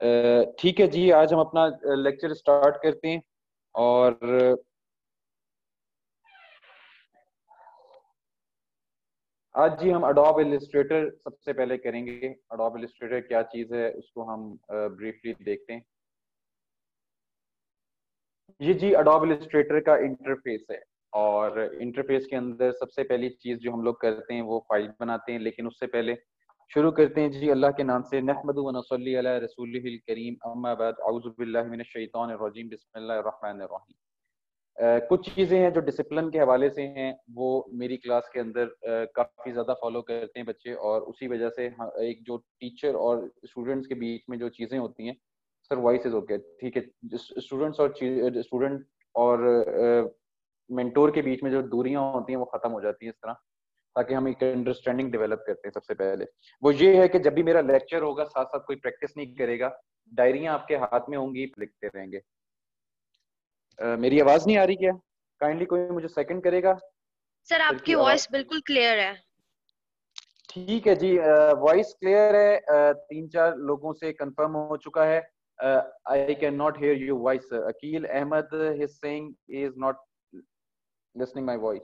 ठीक है जी, आज हम अपना लेक्चर स्टार्ट करते हैं। और आज जी हम अडोब इलस्ट्रेटर सबसे पहले करेंगे। अडोब इलस्ट्रेटर क्या चीज़ है उसको हम ब्रीफली देखते हैं। ये जी अडोब इलस्ट्रेटर का इंटरफेस है, और इंटरफेस के अंदर सबसे पहली चीज़ जो हम लोग करते हैं वो फाइल बनाते हैं। लेकिन उससे पहले शुरू करते हैं जी अल्लाह के नाम से। नहमदु व नसल्ली अला रसूलिहिल करीम, अम्मा बाद, औज़ु बिल्लाहि मिनश शैतानिर रजीम, बिस्मिल्लाहिर रहमानिर रहीम। कुछ चीज़ें हैं जो डिसिप्लिन के हवाले से हैं, वो मेरी क्लास के अंदर काफ़ी ज़्यादा फॉलो करते हैं बच्चे, और उसी वजह से एक जो टीचर और स्टूडेंट्स के बीच में जो चीज़ें होती हैं, सर वॉइस इज ओके, ठीक है, स्टूडेंट और मेंटोर के बीच में जो दूरियां होती हैं वो खत्म हो जाती हैं इस तरह, ताकि हम एक अंडरस्टैंडिंग डेवलप करते हैं। सबसे पहले वो ये है कि जब भी मेरा लेक्चर होगा साथ साथ कोई प्रैक्टिस नहीं करेगा, डायरियां आपके हाथ में होंगी, लिखते रहेंगे। मेरी आवाज नहीं आ रही क्या? काइंडली कोई मुझे सेकंड करेगा। सर सर की आपकी आवाज वॉइस बिल्कुल क्लियर है। ठीक है जी, वॉइस क्लियर है। तीन चार लोगों से कंफर्म हो चुका है। I can not hear you voice. Akeel Ahmed his saying is not listening my voice,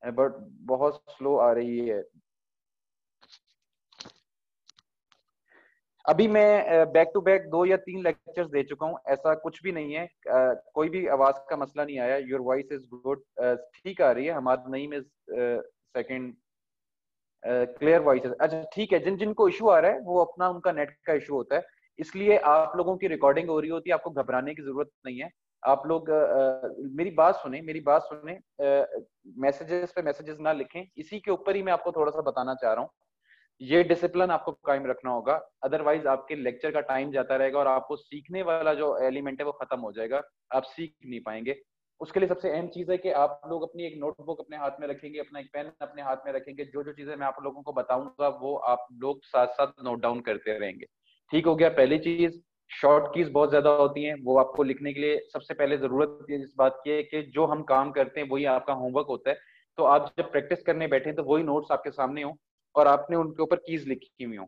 but बहुत स्लो आ रही है। अभी मैं बैक टू बैक 2 या 3 लेक्चर्स दे चुका हूँ, ऐसा कुछ भी नहीं है। कोई भी आवाज का मसला नहीं आया। योर वॉइस इज गुड, ठीक आ रही है। Hamad Naeem is second, clear voice. अच्छा ठीक है, जिन जिनको इशू आ रहा है वो अपना उनका नेट का इशू होता है, इसलिए आप लोगों की रिकॉर्डिंग हो रही होती है, आपको घबराने की जरूरत नहीं है। आप लोग मेरी बात सुने, मेरी बात सुने। मैसेजेस पे मैसेजेस ना लिखें, इसी के ऊपर ही मैं आपको थोड़ा सा बताना चाह रहा हूँ। ये डिसिप्लिन आपको कायम रखना होगा, अदरवाइज आपके लेक्चर का टाइम जाता रहेगा और आपको सीखने वाला जो एलिमेंट है वो खत्म हो जाएगा, आप सीख नहीं पाएंगे। उसके लिए सबसे अहम चीज है कि आप लोग अपनी एक नोटबुक अपने हाथ में रखेंगे, अपना एक पेन अपने हाथ में रखेंगे। जो जो चीजें मैं आप लोगों को बताऊंगा वो आप लोग साथ साथ नोट डाउन करते रहेंगे। ठीक हो गया? पहली चीज, शॉर्ट कीज बहुत ज्यादा होती हैं, वो आपको लिखने के लिए सबसे पहले जरूरत इस बात की है कि जो हम काम करते हैं वही आपका होमवर्क होता है। तो आप जब प्रैक्टिस करने बैठे तो वही नोट्स आपके सामने हो और आपने उनके ऊपर कीज लिखी हुई हो।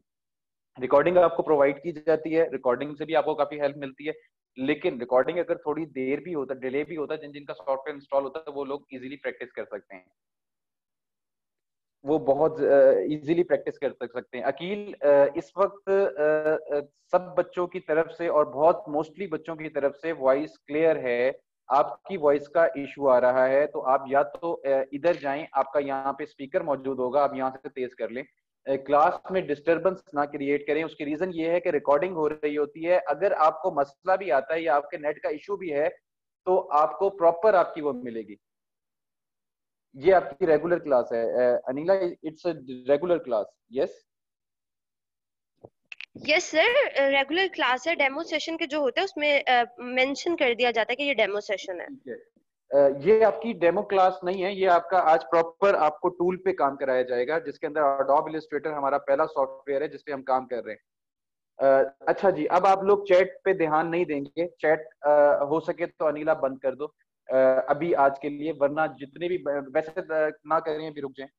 रिकॉर्डिंग आपको प्रोवाइड की जाती है, रिकॉर्डिंग से भी आपको काफी हेल्प मिलती है। लेकिन रिकॉर्डिंग अगर थोड़ी देर भी होता है, डिले भी होता है, जिन जिनका सॉफ्टवेयर इंस्टॉल होता है वो लोग इजीली प्रैक्टिस कर सकते हैं, वो बहुत इजीली प्रैक्टिस कर सकते हैं। अकील, इस वक्त सब बच्चों की तरफ से और बहुत मोस्टली बच्चों की तरफ से वॉइस क्लियर है। आपकी वॉइस का इशू आ रहा है तो आप या तो इधर जाएं, आपका यहाँ पे स्पीकर मौजूद होगा, आप यहाँ से तेज कर लें। क्लास में डिस्टरबेंस ना क्रिएट करें। उसकी रीजन ये है कि रिकॉर्डिंग हो रही होती है। अगर आपको मसला भी आता है या आपके नेट का इशू भी है तो आपको प्रॉपर आपकी वो मिलेगी। ये आपकी रेगुलर क्लास है Anila, it's a regular class. Yes yes sir, regular class है। डेमो सेशन के जो होते हैं उसमें मेंशन कर दिया जाता है कि ये डेमो सेशन है। ठीक है। ये आपकी डेमो क्लास नहीं है, ये आपका आज प्रॉपर आपको टूल पे काम कराया जाएगा, जिसके अंदर अडोब इलस्ट्रेटर हमारा पहला सॉफ्टवेयर है जिसपे हम काम कर रहे हैं। अच्छा जी, अब आप लोग चैट पे ध्यान नहीं देंगे। चैट हो सके तो अनिला बंद कर दो अभी आज के लिए, वरना जितने भी वैसे ना करें अभी, रुक जाएं,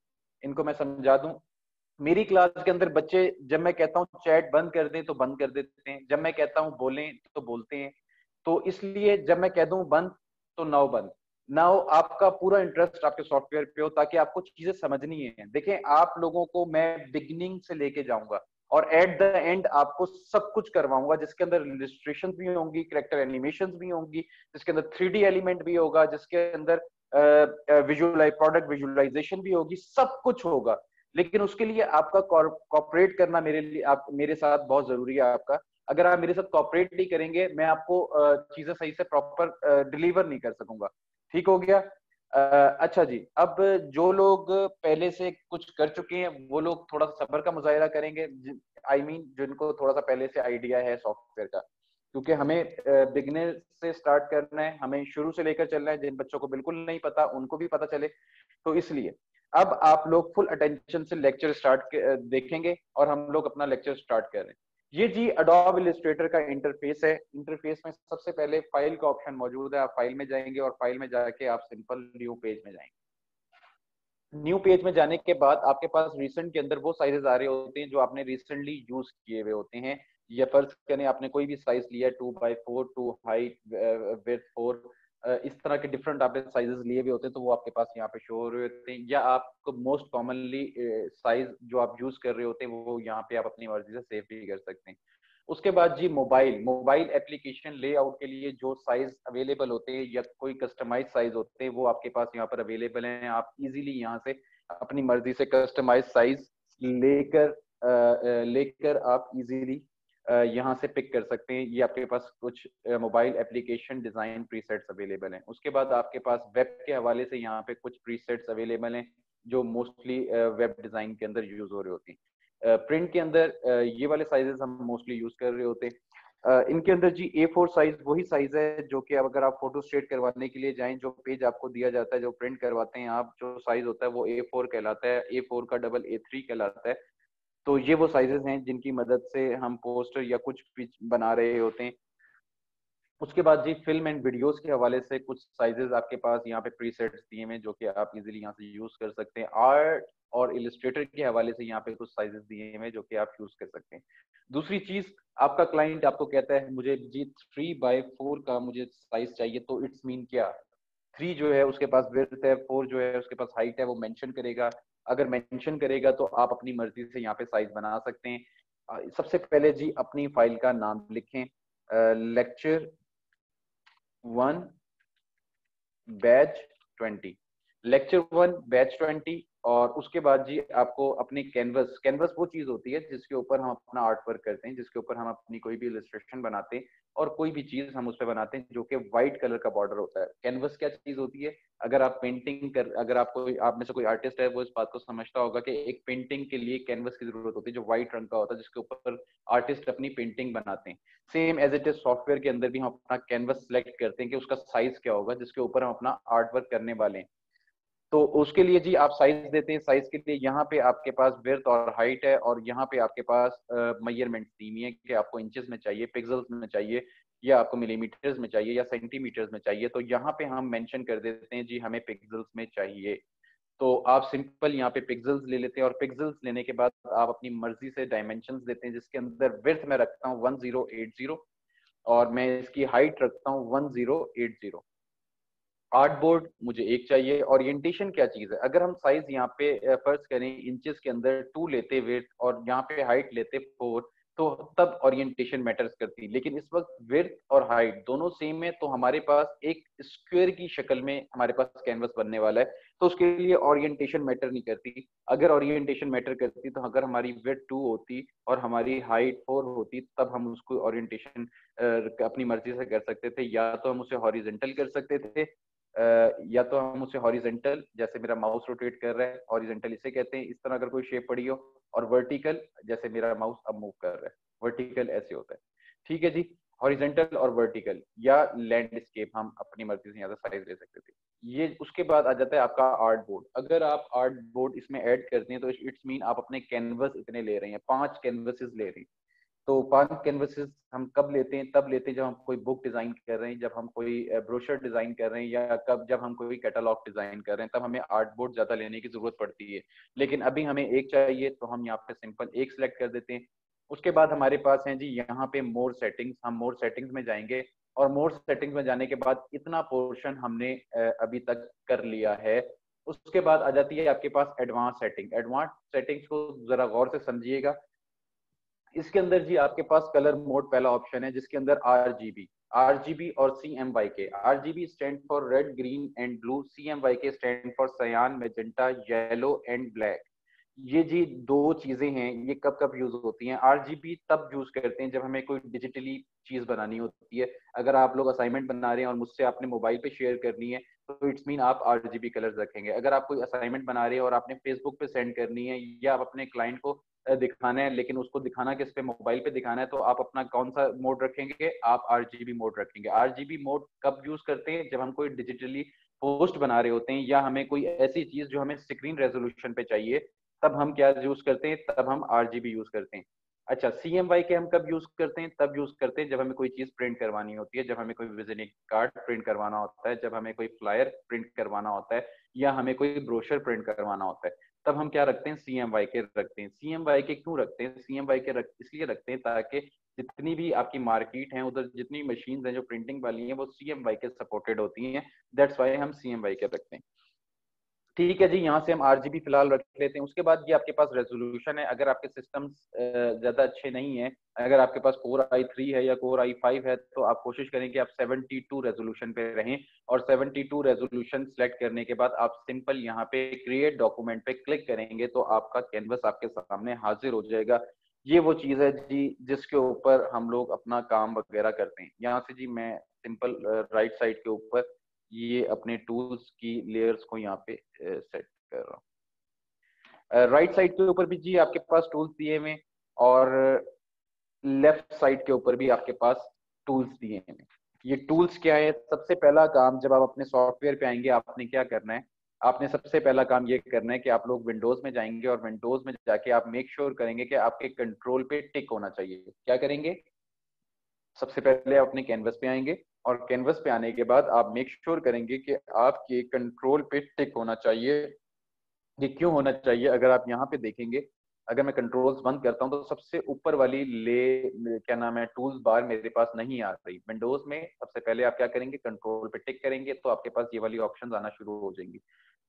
इनको मैं समझा दूं। मेरी क्लास के अंदर बच्चे जब मैं कहता हूँ चैट बंद कर दें तो बंद कर देते हैं, जब मैं कहता हूँ बोलें तो बोलते हैं। तो इसलिए जब मैं कह दूं बंद तो नाउ बंद। नाउ आपका पूरा इंटरेस्ट आपके सॉफ्टवेयर पे हो, ताकि आपको चीजें समझनी है। देखें, आप लोगों को मैं बिगिनिंग से लेके जाऊंगा और एट द एंड आपको सब कुछ करवाऊंगा, जिसके अंदर इलस्ट्रेशन भी होंगी, करेक्टर एनिमेशन भी होंगी, जिसके अंदर 3D एलिमेंट भी होगा, जिसके अंदर विजुअलाइज प्रोडक्ट विजुअलाइजेशन भी होगी, सब कुछ होगा। लेकिन उसके लिए आपका कॉपरेट करना मेरे लिए, आप मेरे साथ बहुत जरूरी है आपका। अगर आप मेरे साथ कॉपरेट नहीं करेंगे मैं आपको चीजें सही से प्रॉपर डिलीवर नहीं कर सकूंगा। ठीक हो गया? अच्छा जी, अब जो लोग पहले से कुछ कर चुके हैं वो लोग थोड़ा सा सब्र का मुजाहिरा करेंगे। आई मीन जिनको थोड़ा सा पहले से आइडिया है सॉफ्टवेयर का, क्योंकि हमें बिगनर से स्टार्ट करना है, हमें शुरू से लेकर चलना है। जिन बच्चों को बिल्कुल नहीं पता उनको भी पता चले, तो इसलिए अब आप लोग फुल अटेंशन से लेक्चर देखेंगे और हम लोग अपना लेक्चर स्टार्ट कर रहे हैं। ये जी अडोब इलस्ट्रेटर का इंटरफेस है। इंटरफेस में सबसे पहले फाइल का ऑप्शन मौजूद है, आप फाइल में जाएंगे और फाइल में जाके आप सिंपल न्यू पेज में जाएंगे। न्यू पेज में जाने के बाद आपके पास रिसेंट के अंदर वो साइजेस आ रहे होते हैं जो आपने रिसेंटली यूज किए हुए होते हैं। या फर्ज करें आपने कोई भी साइज लिया 2x4, 2 हाइट विड्थ 4, इस तरह के डिफरेंट आपने साइजेस लिए भी होते हैं, तो वो आपके पास यहाँ पे शो हो रहे होते हैं। या आपको मोस्ट कॉमनली साइज जो आप यूज कर रहे होते हैं वो यहाँ पे आप अपनी मर्जी से सेव भी कर सकते हैं। उसके बाद जी मोबाइल एप्लीकेशन लेआउट के लिए जो साइज अवेलेबल होते हैं या कोई कस्टमाइज साइज होते हैं वो आपके पास यहाँ पर अवेलेबल हैं। आप इजीली यहाँ से अपनी मर्जी से कस्टमाइज साइज लेकर आप इजीली यहाँ से पिक कर सकते हैं। ये आपके पास कुछ mobile application design presets available हैं। उसके बाद आपके पास वेब के हवाले से यहाँ पे कुछ प्रीसेट्स अवेलेबल हैं जो मोस्टली वेब डिजाइन के अंदर यूज हो रहे होते हैं। प्रिंट के अंदर ये वाले साइजेस हम मोस्टली यूज कर रहे होते हैं। इनके अंदर जी A4 साइज वही साइज है जो कि अब अगर आप फोटो स्टेट करवाने के लिए जाएं, जो पेज आपको दिया जाता है, जो प्रिंट करवाते हैं आप, जो साइज होता है वो A4 कहलाता है। A4 का डबल A3 कहलाता है। तो ये वो साइजेस हैं जिनकी मदद से हम पोस्टर या कुछ भी बना रहे होते हैं। उसके बाद जी फिल्म एंड वीडियोस के हवाले से कुछ साइजेस आपके पास यहाँ पे प्रीसेट्स दिए हुए हैं जो कि आप इजीली यहाँ से यूज कर सकते हैं। आर्ट और इलस्ट्रेटर के हवाले से यहाँ पे कुछ साइजेस दिए हुए हैं जो कि आप यूज कर सकते हैं। दूसरी चीज, आपका क्लाइंट आपको कहता है मुझे जी 3x4 का मुझे साइज चाहिए, तो इट्स मीन क्या, 3 जो है उसके पास विड्थ है, 4 जो है उसके पास हाइट है, वो मेंशन करेगा। अगर मेंशन करेगा तो आप अपनी मर्जी से यहाँ पे साइज बना सकते हैं। सबसे पहले जी अपनी फाइल का नाम लिखें, लेक्चर 1 बैच 20, लेक्चर 1 बैच 20। और उसके बाद जी आपको अपनी कैनवस वो चीज होती है जिसके ऊपर हम अपना आर्ट वर्क करते हैं, जिसके ऊपर हम अपनी कोई भी इलस्ट्रेशन बनाते हैं और कोई भी चीज हम उस पर बनाते हैं जो कि व्हाइट कलर का बॉर्डर होता है। कैनवस क्या चीज होती है, अगर आप पेंटिंग कर, अगर आपको आप में से कोई आर्टिस्ट है वो इस बात को समझता होगा कि एक पेंटिंग के लिए कैनवस की जरूरत होती है जो व्हाइट रंग का होता है, जिसके ऊपर आर्टिस्ट अपनी पेंटिंग बनाते हैं। Same as it is software के अंदर भी हम अपना कैनवस सिलेक्ट करते हैं कि उसका साइज क्या होगा जिसके ऊपर हम अपना आर्ट वर्क करने वाले हैं। तो उसके लिए जी आप साइज देते हैं। साइज के लिए यहाँ पे आपके पास विड्थ और हाइट है और यहाँ पे आपके पास मेजरमेंट दी हुई है कि आपको इंचेस में चाहिए, पिक्सल्स में चाहिए, या आपको मिलीमीटर्स में चाहिए या सेंटीमीटर्स में चाहिए। तो यहाँ पे हम मेंशन कर देते हैं जी हमें पिक्सल्स में चाहिए। तो आप सिंपल यहाँ पे पिक्सल्स ले लेते हैं और पिक्सल्स लेने के बाद आप अपनी मर्जी से डायमेंशंस देते हैं, जिसके अंदर विड्थ में रखता हूँ 1080 और मैं इसकी हाइट रखता हूँ 1080। आर्ट बोर्ड मुझे एक चाहिए। ओरिएंटेशन क्या चीज है, अगर हम साइज यहाँ पे फर्ज करें इंचेस के अंदर 2 लेते विड्थ और यहाँ पे हाइट लेते 4, तो तब ओरिएंटेशन मैटर्स करती। लेकिन इस वक्त विड्थ और हाइट दोनों सेम है, तो हमारे पास एक स्क्वायर की शक्ल में हमारे पास कैनवस बनने वाला है, तो उसके लिए ओरिएंटेशन मैटर नहीं करती। अगर ओरिएंटेशन मैटर करती तो अगर हमारी विड्थ 2 होती और हमारी हाइट 4 होती, तब हम उसको ओरिएंटेशन अपनी मर्जी से कर सकते थे। या तो हम उसे हॉरिजेंटल कर सकते थे, या तो हम उसे हॉरिजेंटल, जैसे मेरा माउस रोटेट कर रहा है, हॉरिजेंटल इसे कहते हैं, इस तरह अगर कोई शेप पड़ी हो, और वर्टिकल जैसे मेरा माउस अब मूव कर रहा है, वर्टिकल ऐसे होता है। ठीक है जी, हॉरिजेंटल और वर्टिकल या लैंडस्केप हम अपनी मर्जी से यहाँ से साइज ले सकते थे। ये उसके बाद आ जाता है आपका आर्ट बोर्ड। अगर आप आर्ट बोर्ड इसमें ऐड करते हैं तो इट्स मीन आप अपने कैनवस इतने ले रहे हैं, 5 कैनवसेस ले रहे हैं। तो 5 कैनवसेस हम कब लेते हैं, तब लेते हैं जब हम कोई बुक डिजाइन कर रहे हैं, जब हम कोई ब्रोशर डिजाइन कर रहे हैं, या कब जब हम कोई कैटलॉग डिजाइन कर रहे हैं, तब हमें आर्ट बोर्ड ज्यादा लेने की जरूरत पड़ती है। लेकिन अभी हमें एक चाहिए तो हम यहाँ पे सिंपल एक सिलेक्ट कर देते हैं। उसके बाद हमारे पास है जी यहाँ पे मोर सेटिंग्स, हम मोर सेटिंग्स में जाएंगे और मोर सेटिंग्स में जाने के बाद इतना पोर्शन हमने अभी तक कर लिया है। उसके बाद आ जाती है आपके पास एडवांस सेटिंग। एडवांस सेटिंग्स को जरा गौर से समझिएगा। इसके अंदर जी आपके पास कलर मोड पहला ऑप्शन है, जिसके अंदर आरजीबी और CMYK। RGB stand for red, green and blue, CMYK stand for सयान, मैजेंटा, येलो एंड ब्लैक। ये जी दो चीजें हैं, ये कब कब यूज होती हैं। आरजीबी तब यूज करते हैं जब हमें कोई डिजिटली चीज बनानी होती है। अगर आप लोग असाइनमेंट बना रहे हैं और मुझसे आपने मोबाइल पे शेयर करनी है, तो इट्स मीन आप आरजीबी कलर्स रखेंगे। अगर आप कोई असाइनमेंट बना रहे हैं और आपने फेसबुक पे सेंड करनी है, या आप अपने क्लाइंट को दिखाना है, लेकिन उसको दिखाना किस पे, मोबाइल पे दिखाना है, तो आप अपना कौन सा मोड रखेंगे, आप आरजीबी मोड रखेंगे। आरजीबी मोड कब यूज करते हैं, जब हम कोई डिजिटली पोस्ट बना रहे होते हैं या हमें कोई ऐसी चीज जो हमें स्क्रीन रेजोल्यूशन पे चाहिए, तब हम क्या यूज करते हैं, तब हम आरजीबी यूज करते हैं। अच्छा, CMYK हम कब यूज करते हैं, तब यूज करते हैं जब हमें कोई चीज प्रिंट करवानी होती है, जब हमें कोई विजिटिंग कार्ड प्रिंट करवाना होता है, जब हमें कोई फ्लायर प्रिंट करवाना होता है, या हमें कोई ब्रोशर प्रिंट करवाना होता है। तब हम क्या रखते हैं, CMY के रखते हैं। CMY के क्यों रखते हैं, CMY के इसलिए रखते हैं ताकि जितनी भी आपकी मार्केट है उधर जितनी मशीन हैं जो प्रिंटिंग वाली हैं वो CMY के सपोर्टेड होती हैं, दैट्स वाई हम CMY के रखते हैं। ठीक है जी, यहाँ से हम RGB फिलहाल रख लेते हैं। उसके बाद ये आपके पास रेजोल्यूशन है। अगर आपके सिस्टम्स ज्यादा अच्छे नहीं है, अगर आपके पास Core i3 है या Core i5 है, तो आप कोशिश करें कि आप 72 रेजोल्यूशन पे रहें, और 72 रेजोल्यूशन सेलेक्ट करने के बाद आप सिंपल यहाँ पे क्रिएट डॉक्यूमेंट पे क्लिक करेंगे तो आपका कैनवस आपके सामने हाजिर हो जाएगा। ये वो चीज है जी जिसके ऊपर हम लोग अपना काम वगैरह करते हैं। यहाँ से जी मैं सिंपल राइट साइड के ऊपर ये अपने टूल्स की लेयर्स को यहाँ पे सेट कर रहा हूँ। राइट साइड के ऊपर भी जी आपके पास टूल्स दिए हुए, और लेफ्ट साइड के ऊपर भी आपके पास टूल्स दिए हैं। ये टूल्स क्या है, सबसे पहला काम जब आप अपने सॉफ्टवेयर पे आएंगे आपने क्या करना है, आपने सबसे पहला काम ये करना है कि आप लोग विंडोज में जाएंगे, और विंडोज में जाके आप मेक श्योर करेंगे कि आपके कंट्रोल पे टिक होना चाहिए। क्या करेंगे, सबसे पहले आप अपने कैनवस पे आएंगे, और कैनवस पे आने के बाद आप मेक श्योर करेंगे कि आपके कंट्रोल पे टिक होना चाहिए। ये क्यों होना चाहिए, अगर आप यहाँ पे देखेंगे, अगर मैं कंट्रोल्स बंद करता हूँ तो सबसे ऊपर वाली क्या नाम है टूल्स बार मेरे पास नहीं आ रही। विंडोज में सबसे पहले आप क्या करेंगे, कंट्रोल पे टिक करेंगे तो आपके पास ये वाली ऑप्शंस आना शुरू हो जाएंगी।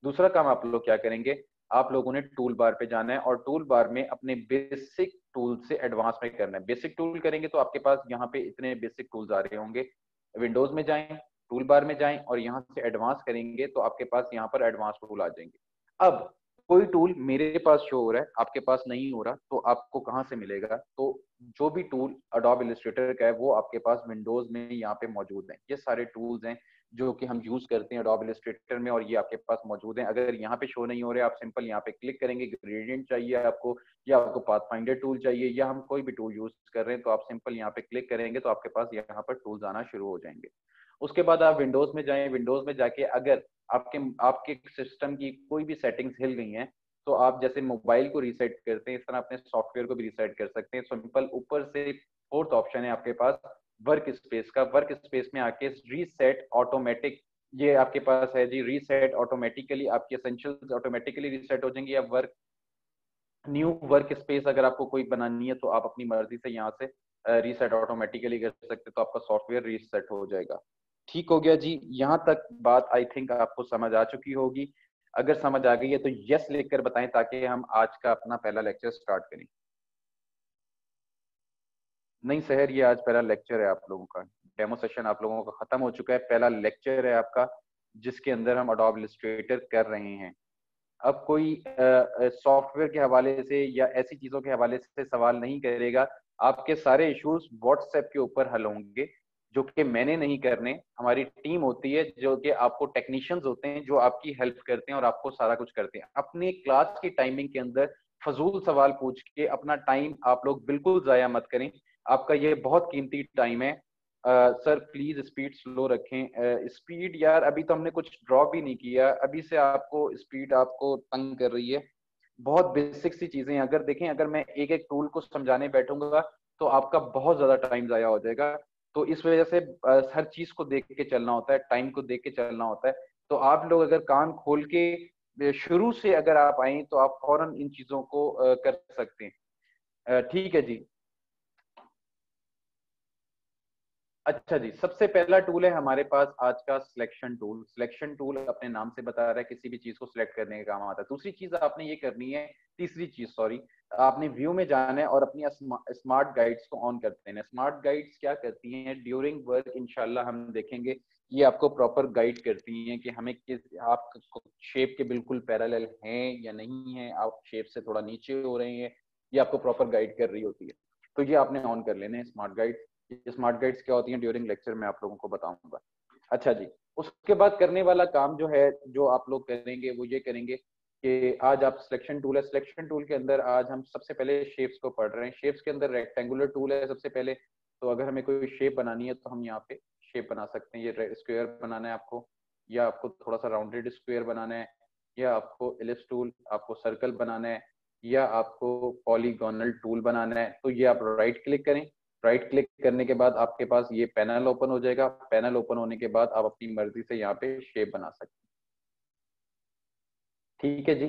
दूसरा काम आप लोग क्या करेंगे, आप लोगों ने टूल बार पे जाना है, और टूल बार में अपने बेसिक टूल से एडवांस में करना है। बेसिक टूल करेंगे तो आपके पास यहाँ पे इतने बेसिक टूल्स आ रहे होंगे। विंडोज में जाएं, टूल बार में जाएं, और यहाँ से एडवांस करेंगे तो आपके पास यहाँ पर एडवांस टूल आ जाएंगे। अब कोई टूल मेरे पास शो हो रहा है, आपके पास नहीं हो रहा, तो आपको कहाँ से मिलेगा, तो जो भी टूल अडोब इलस्ट्रेटर का है वो आपके पास विंडोज में यहाँ पे मौजूद है। ये सारे टूल्स हैं जो कि हम यूज करते हैं अडोब इलस्ट्रेटर में, और ये आपके पास मौजूद हैं। अगर यहाँ पे शो नहीं हो रहे, आप सिंपल यहाँ पे क्लिक करेंगे, ग्रेडियंट चाहिए आपको या आपको पाथफाइंडर टूल चाहिए या हम कोई भी टूल यूज कर रहे हैं, तो आप सिंपल यहाँ पे क्लिक करेंगे तो आपके पास यहाँ पर टूल्स आना शुरू हो जाएंगे। उसके बाद आप विंडोज में जाएं, विंडोज में जाके अगर आपके आपके सिस्टम की कोई भी सेटिंग्स हिल गई हैं, तो आप जैसे मोबाइल को रीसेट करते हैं इस तरह अपने सॉफ्टवेयर को भी रीसेट कर सकते हैं। सिंपल ऊपर से फोर्थ ऑप्शन है आपके पास वर्क स्पेस का, वर्क स्पेस में आके रीसेट ऑटोमेटिक, ये आपके पास है जी रीसेट ऑटोमेटिकली, आपके एसेंशियल्स ऑटोमेटिकली रीसेट हो जाएंगे। या वर्क न्यू वर्क स्पेस अगर आपको कोई बनानी है तो आप अपनी मर्जी से यहाँ से रीसेट ऑटोमेटिकली कर सकते हैं, तो आपका सॉफ्टवेयर रीसेट हो जाएगा। ठीक हो गया जी, यहाँ तक बात आई थिंक आपको समझ आ चुकी होगी। अगर समझ आ गई है तो यस लिखकर बताएं ताकि हम आज का अपना पहला लेक्चर स्टार्ट करें। नहीं सहर, ये आज पहला लेक्चर है आप लोगों का, डेमो सेशन आप लोगों का खत्म हो चुका है, पहला लेक्चर है आपका जिसके अंदर हम अडोब इलस्ट्रेटर कर रहे हैं। अब कोई सॉफ्टवेयर के हवाले से या ऐसी चीजों के हवाले से सवाल नहीं करेगा। आपके सारे इश्यूज व्हाट्सएप के ऊपर हल होंगे, जो कि मैंने नहीं करने, हमारी टीम होती है जो कि आपको टेक्नीशियंस होते हैं जो आपकी हेल्प करते हैं और आपको सारा कुछ करते हैं। अपने क्लास की टाइमिंग के अंदर फजूल सवाल पूछ के अपना टाइम आप लोग बिल्कुल जाया मत करें, आपका ये बहुत कीमती टाइम है। सर प्लीज स्पीड स्लो रखें। स्पीड यार अभी तो हमने कुछ ड्रॉप ही नहीं किया, अभी से आपको स्पीड आपको तंग कर रही है। बहुत बेसिक सी चीजें हैं, अगर देखें अगर मैं एक एक टूल को समझाने बैठूंगा तो आपका बहुत ज्यादा टाइम जाया हो जाएगा। तो इस वजह से हर चीज को देख के चलना होता है, टाइम को देख के चलना होता है। तो आप लोग अगर कान खोल के शुरू से अगर आप आए तो आप फौरन इन चीजों को कर सकते हैं। ठीक है जी। अच्छा जी, सबसे पहला टूल है हमारे पास आज का सिलेक्शन टूल। सिलेक्शन टूल अपने नाम से बता रहा है किसी भी चीज को सिलेक्ट करने का काम आता है। दूसरी चीज आपने ये करनी है, तीसरी चीज सॉरी, आपने व्यू में जाना है और अपनी स्मार्ट गाइड्स को ऑन करते हैं। स्मार्ट गाइड्स क्या करती हैं, ड्यूरिंग वर्क इंशाल्लाह हम देखेंगे, ये आपको प्रॉपर गाइड करती हैं कि हमें किस आप शेप के बिल्कुल पैरेलल हैं या नहीं है, आप शेप से थोड़ा नीचे हो रहे हैं, ये आपको प्रॉपर गाइड कर रही होती है। तो ये आपने ऑन कर लेने हैं स्मार्ट गाइड। स्मार्ट गाइड्स क्या होती हैं ड्यूरिंग लेक्चर में आप लोगों को बताऊंगा। अच्छा जी, उसके बाद करने वाला काम जो है जो आप लोग करेंगे वो ये करेंगे कि आज आप सिलेक्शन टूल है, सिलेक्शन टूल के अंदर आज हम सबसे पहले शेप्स को पढ़ रहे हैं। शेप्स के अंदर रेक्टेंगुलर टूल है सबसे पहले, तो अगर हमें कोई शेप बनानी है तो हम यहाँ पे शेप बना सकते हैं। ये स्क्वायर बनाना है आपको, या आपको थोड़ा सा राउंडेड स्क्वायर बनाना है, या आपको एलिप्स टूल, आपको सर्कल बनाना है, या आपको पॉलीगोनल टूल बनाना है, तो ये आप राइट क्लिक करें। राइट क्लिक करने के बाद आपके पास ये पैनल ओपन हो जाएगा। पैनल ओपन होने के बाद आप अपनी मर्जी से यहाँ पे शेप बना सकते हैं। ठीक है जी।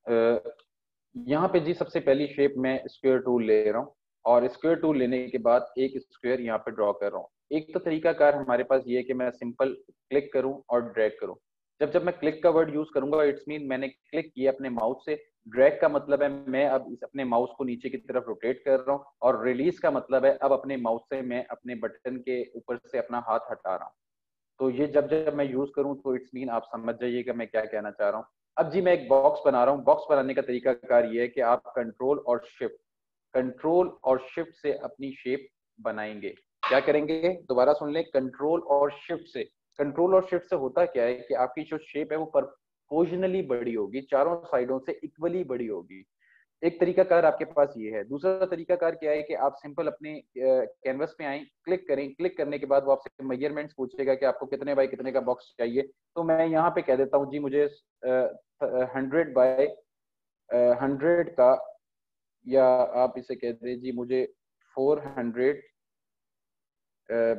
यहाँ पे जी सबसे पहली शेप मैं स्क्वायर टूल ले रहा हूँ, और स्क्वायर टूल लेने के बाद एक स्क्वायर यहाँ पे ड्रॉ कर रहा हूँ। एक तो तरीकाकार हमारे पास ये है कि मैं सिंपल क्लिक करूँ और ड्रैग करूँ। जब जब मैं क्लिक का वर्ड यूज करूंगा, इट्स मीन मैंने क्लिक किया अपने माउस से। ड्रैग का मतलब है मैं अब इस अपने माउस को नीचे की तरफ रोटेट कर रहा हूँ, और रिलीज का मतलब है अब अपने माउस से मैं अपने बटन के ऊपर से अपना हाथ हटा रहा हूँ। तो ये जब जब मैं यूज करूं तो इट्स मीन आप समझ जाइएगा मैं क्या कहना चाह रहा हूँ। अब जी मैं एक बॉक्स बना रहा हूँ। बॉक्स बनाने का तरीकाकार ये है कि आप कंट्रोल और शिफ्ट से अपनी शेप बनाएंगे। क्या करेंगे, दोबारा सुन लें, कंट्रोल और शिफ्ट से। कंट्रोल और शिफ्ट से होता क्या है कि आपकी जो शेप है वो प्रोपोर्शनली बड़ी होगी, चारों साइडों से इक्वली बड़ी होगी। एक तरीकाकार आपके पास ये है। दूसरा तरीकाकार क्या है कि आप सिंपल अपने कैनवस पे आए, क्लिक करें। क्लिक करने के बाद वो आपसे मेजरमेंट्स पूछेगा कि आपको कितने बाय कितने का बॉक्स चाहिए। तो मैं यहाँ पे कह देता हूँ जी मुझे 100 बाय 100 का, या आप इसे कह दें जी मुझे 400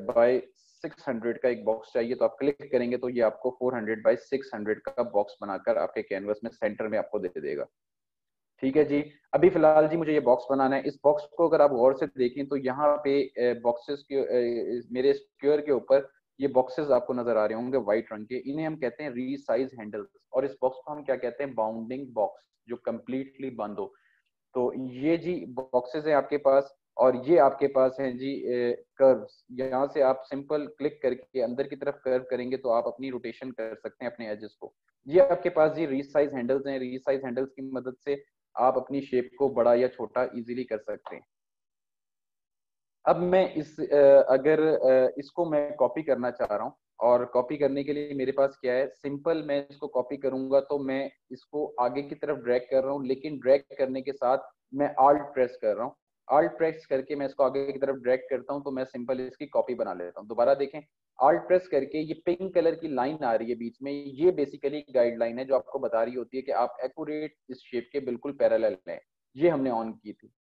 बाय 600 का एक बॉक्स चाहिए। तो आप क्लिक करेंगे तो ये आपको 400 बाय 600 का बॉक्स बनाकर आपके कैनवस में सेंटर में आपको दे देगा। ठीक है जी। अभी फिलहाल जी मुझे ये बॉक्स बनाना है। इस बॉक्स को अगर आप गौर से देखें तो यहाँ पे बॉक्सेस के मेरे स्क्वायर के ऊपर ये बॉक्सेस आपको नजर आ रहे होंगे व्हाइट रंग के। इन्हें हम कहते हैं रीसाइज हैंडल्स, और इस बॉक्स को हम क्या कहते हैं, बाउंडिंग बॉक्स, जो कंप्लीटली बंद हो। तो ये जी बॉक्सेस है आपके पास, और ये आपके पास हैं जी कर्व्स। यहाँ से आप सिंपल क्लिक करके अंदर की तरफ कर्व करेंगे तो आप अपनी रोटेशन कर सकते हैं अपने एजेस को। ये आपके पास जी रीसाइज हैंडल्स हैं। रीसाइज हैंडल्स की मदद से आप अपनी शेप को बड़ा या छोटा इजीली कर सकते हैं। अब मैं अगर इसको मैं कॉपी करना चाह रहा हूँ, और कॉपी करने के लिए मेरे पास क्या है, सिंपल मैं इसको कॉपी करूंगा तो मैं इसको आगे की तरफ ड्रैग कर रहा हूँ, लेकिन ड्रैग करने के साथ मैं आल्ट प्रेस कर रहा हूँ। आल्ट प्रेस करके मैं इसको आगे की तरफ ड्रैग करता हूँ तो मैं सिंपल इसकी कॉपी बना लेता हूँ। दोबारा देखें, आल्ट प्रेस करके ये पिंक कलर की लाइन आ रही है बीच में, ये बेसिकली गाइडलाइन है जो आपको बता रही होती है कि आप एक्यूरेट इस शेप के बिल्कुल पैरेलल हैं। ये हमने ऑन की थी।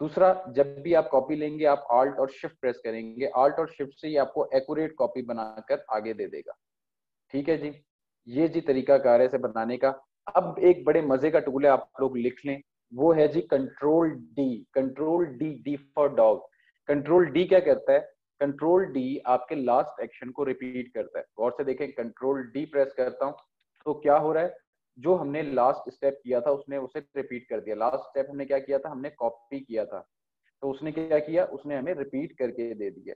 दूसरा, जब भी आप कॉपी लेंगे आप आल्ट और शिफ्ट प्रेस करेंगे। आल्ट और शिफ्ट से ये आपको एक्यूरेट कॉपी बनाकर आगे दे देगा। ठीक है जी, ये जी तरीकाकार है इसे बनाने का। अब एक बड़े मजे का टूल है, आप लोग लिख लें, वो है जी control D. Control D, D for dog. Control D क्या करता है, कंट्रोल डी आपके लास्ट एक्शन को रिपीट करता है। गौर से देखें, कंट्रोल डी प्रेस करता हूं तो क्या हो रहा है, जो हमने लास्ट स्टेप किया था उसने उसे रिपीट कर दिया। लास्ट स्टेप हमने क्या किया था, हमने कॉपी किया था, तो उसने क्या किया, उसने हमें रिपीट करके दे दिया।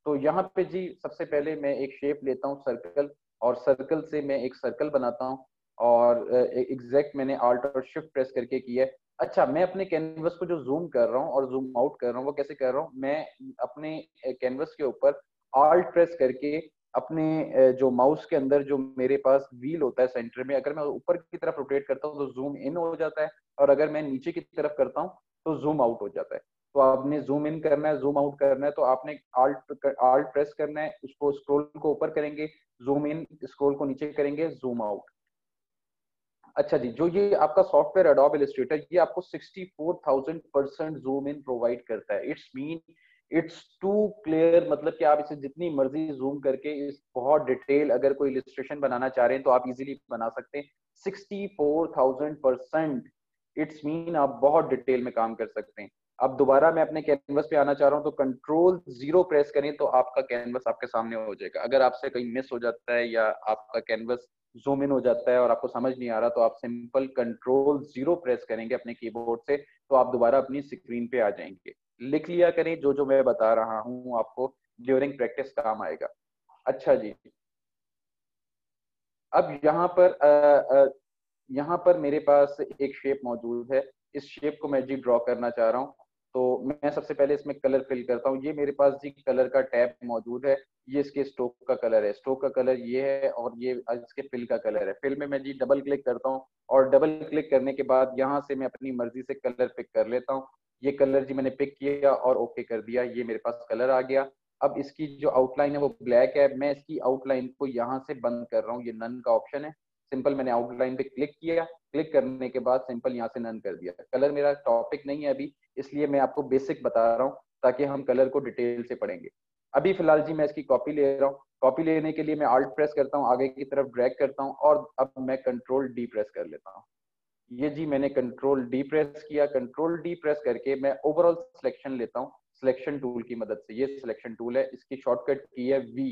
तो यहाँ पे जी सबसे पहले मैं एक शेप लेता हूँ सर्कल, और सर्कल से मैं एक सर्कल बनाता हूँ, और एग्जैक्ट मैंने आल्ट और शिफ्ट प्रेस करके किया है। अच्छा, मैं अपने कैनवस को जो जूम कर रहा हूँ और जूम आउट कर रहा हूँ वो कैसे कर रहा हूँ, मैं अपने कैनवस के ऊपर आल्ट प्रेस करके अपने जो माउस के अंदर जो मेरे पास व्हील होता है सेंटर में, अगर मैं ऊपर की तरफ रोटेट करता हूँ तो जूम इन हो जाता है, और अगर मैं नीचे की तरफ करता हूँ तो जूम आउट हो जाता है। तो आपने जूम इन करना है, जूम आउट करना है, तो आपने आल्ट प्रेस करना है, उसको स्क्रॉल को ऊपर करेंगे, जूम इन, स्क्रॉल को नीचे करेंगे, जूम आउट। अच्छा जी, जो ये आपका सॉफ्टवेयर एडोब इलस्ट्रेटर, ये आपको 64,000% जूम इन प्रोवाइड करता है। It's mean it's too clear, मतलब कि आप इसे जितनी मर्जी जूम करके इस बहुत डिटेल अगर कोई इलस्ट्रेशन बनाना चाह रहे हैं तो आप इजीली बना सकते हैं। 64,000%, इट्स मीन आप बहुत डिटेल में काम कर सकते हैं। अब दोबारा मैं अपने कैनवस पे आना चाह रहा हूं तो कंट्रोल 0 प्रेस करें तो आपका कैनवस आपके सामने हो जाएगा। अगर आपसे कहीं मिस हो जाता है या आपका कैनवस जूम इन हो जाता है और आपको समझ नहीं आ रहा, तो आप सिंपल कंट्रोल 0 प्रेस करेंगे अपने कीबोर्ड से, तो आप दोबारा अपनी स्क्रीन पे आ जाएंगे। लिख लिया करें, जो जो मैं बता रहा हूँ आपको ड्यूरिंग प्रैक्टिस काम आएगा। अच्छा जी, अब यहाँ पर मेरे पास एक शेप मौजूद है। इस शेप को मैं जी ड्रॉ करना चाह रहा हूँ। तो मैं सबसे पहले इसमें कलर फिल करता हूँ। ये मेरे पास जी कलर का टैब मौजूद है। ये इसके स्ट्रोक का कलर है, स्ट्रोक का कलर ये है, और ये इसके फिल का कलर है। फिल में मैं जी डबल क्लिक करता हूँ, और डबल क्लिक करने के बाद यहाँ से मैं अपनी मर्जी से कलर पिक कर लेता हूँ। ये कलर जी मैंने पिक किया और ओके कर दिया, ये मेरे पास कलर आ गया। अब इसकी जो आउटलाइन है वो ब्लैक है, मैं इसकी आउटलाइन को यहाँ से बंद कर रहा हूँ, ये नन का ऑप्शन है। सिंपल मैंने आउटलाइन पे क्लिक किया, क्लिक करने के बाद सिंपल यहाँ से नन कर दिया। कलर मेरा टॉपिक नहीं है अभी, इसलिए मैं आपको बेसिक बता रहा हूँ ताकि हम कलर को डिटेल से पढ़ेंगे। अभी फिलहाल जी मैं इसकी कॉपी ले रहा हूँ। कॉपी लेने के लिए मैं आल्ट प्रेस करता हूँ, आगे की तरफ ड्रैग करता हूँ, और अब मैं कंट्रोल डी प्रेस कर लेता हूँ। ये जी मैंने कंट्रोल डी प्रेस किया। कंट्रोल डी प्रेस करके मैं ओवरऑल सिलेक्शन लेता हूँ सिलेक्शन टूल की मदद से। ये सिलेक्शन टूल है, इसकी शॉर्टकट की है वी।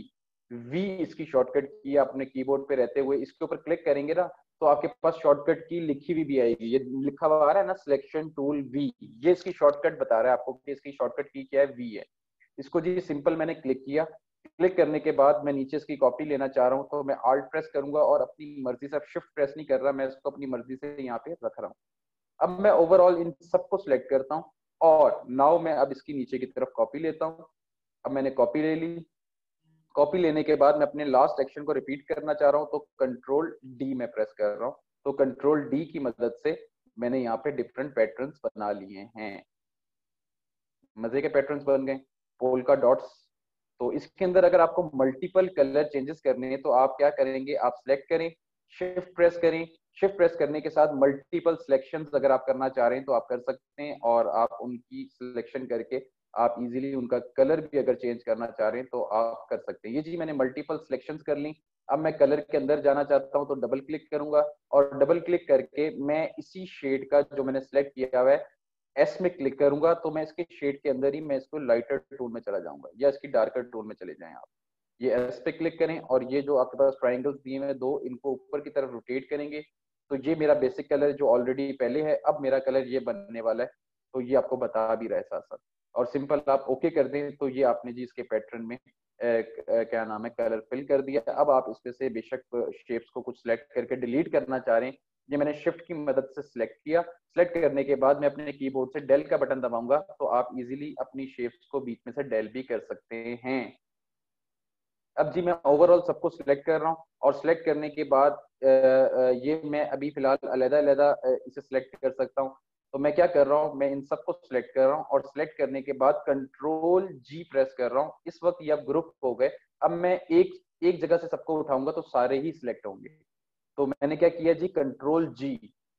वी इसकी शॉर्टकट की है। अपने कीबोर्ड पे रहते हुए इसके ऊपर क्लिक करेंगे ना तो आपके पास शॉर्टकट की लिखी हुई भी आएगी। ये लिखा हुआ आ रहा है ना सिलेक्शन टूल वी, ये इसकी शॉर्टकट बता रहा है आपको कि इसकी शॉर्टकट की क्या है, वी है। इसको जी सिंपल मैंने क्लिक किया। क्लिक करने के बाद मैं नीचे इसकी कॉपी लेना चाह रहा हूँ तो मैं आल्ट प्रेस करूंगा और अपनी मर्जी से, शिफ्ट प्रेस नहीं कर रहा, मैं इसको अपनी मर्जी से यहाँ पे रख रहा हूँ। अब मैं ओवरऑल इन सबको सिलेक्ट करता हूँ और नाउ मैं अब इसकी नीचे की तरफ कॉपी लेता हूँ। अब मैंने कॉपी ले ली। कॉपी लेने के बाद मैं अपने लास्ट एक्शन को रिपीट करना चाह रहा हूँ तो कंट्रोल डी में प्रेस कर रहा हूँ। तो कंट्रोल डी की मदद से मैंने यहाँ पे डिफरेंट पैटर्न्स बना लिए हैं। मजे के पैटर्न्स बन गए, पोल्का डॉट्स। तो इसके अंदर अगर आपको मल्टीपल कलर चेंजेस करने हैं तो आप क्या करेंगे, आप सिलेक्ट करें, शिफ्ट प्रेस करें। शिफ्ट प्रेस करने के साथ मल्टीपल सिलेक्शंस अगर आप करना चाह रहे हैं तो आप कर सकते हैं और आप उनकी सिलेक्शन करके आप इजीली उनका कलर भी अगर चेंज करना चाह रहे हैं तो आप कर सकते हैं। ये जी मैंने मल्टीपल सिलेक्शंस कर ली। अब मैं कलर के अंदर जाना चाहता हूं तो डबल क्लिक करूंगा और डबल क्लिक करके मैं इसी शेड का जो मैंने सिलेक्ट किया हुआ है एस में क्लिक करूंगा तो मैं इसके शेड के अंदर ही मैं इसको लाइटर टोन में चला जाऊंगा या इसकी डार्कर टोन में चले जाएं आप। ये एस पे क्लिक करें और ये जो आपके पास ट्राइंगल्स दिए हुए हैं दो, इनको ऊपर की तरफ रोटेट करेंगे तो ये मेरा बेसिक कलर जो ऑलरेडी पहले है, अब मेरा कलर ये बनने वाला है। तो ये आपको बता भी रहा है साथ साथ। और सिंपल आप ओके कर दें तो ये आपने जी इसके पैटर्न में क्या नाम है कलर फिल कर दिया। अब आप इसमें से बेशक शेप्स को कुछ सिलेक्ट करके डिलीट करना चाह रहे हैं, ये मैंने शिफ्ट की मदद से सिलेक्ट किया। सिलेक्ट करने के बाद मैं अपने कीबोर्ड से डेल का बटन दबाऊंगा तो आप इजीली अपनी शेप्स को बीच में से डेल भी कर सकते हैं। अब जी मैं ओवरऑल सबको सिलेक्ट कर रहा हूँ और सिलेक्ट करने के बाद ये मैं अभी फिलहाल अलग-अलग इसे सिलेक्ट कर सकता हूँ। तो मैं क्या कर रहा हूँ, मैं इन सबको सिलेक्ट कर रहा हूँ और सिलेक्ट करने के बाद कंट्रोल जी प्रेस कर रहा हूँ। इस वक्त ये अब ग्रुप हो गए। अब मैं एक एक जगह से सबको उठाऊंगा तो सारे ही सिलेक्ट होंगे। तो मैंने क्या किया जी, कंट्रोल जी।